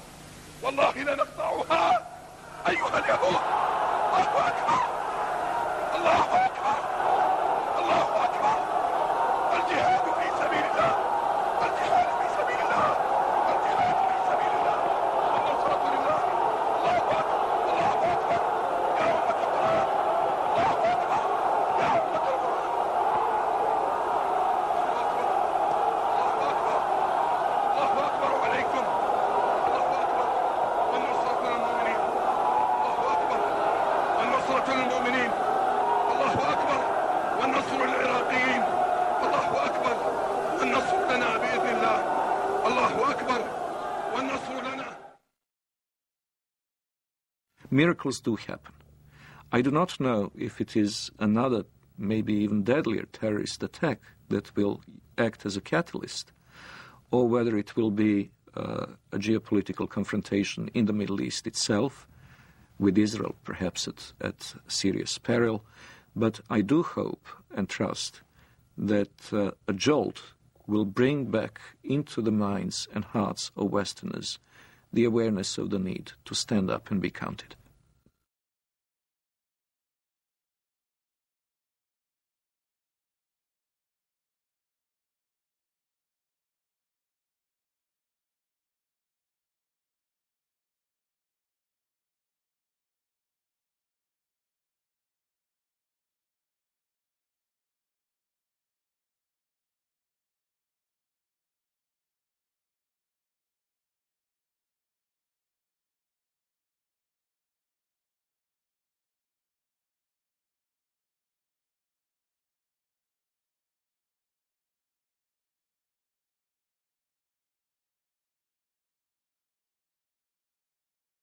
والله لا نقطعها أيها اليهود. الله أكبر الله أكبر الله أكبر. الجهاد في سبيل الله الجهاد في سبيل الله الجهاد في سبيل الله والنصرة لله. الله أكبر الله أكبر يا أمة القرآن. الله أكبر يا أمة القرآن. الله أكبر الله أكبر عليكم. الله أكبر والنصرة للمؤمنين. الله أكبر والنصرة للمؤمنين. الله أكبر والنصر للعراقيين. الله أكبر والنصر لنا بإذن الله. الله أكبر والنصر لنا. Miracles do happen. I do not know if it is another, maybe even deadlier terrorist attack that will act as a catalyst, or whether it will be a geopolitical confrontation in the Middle East itself, with Israel perhaps at serious peril. But I do hope and trust that a jolt will bring back into the minds and hearts of Westerners the awareness of the need to stand up and be counted.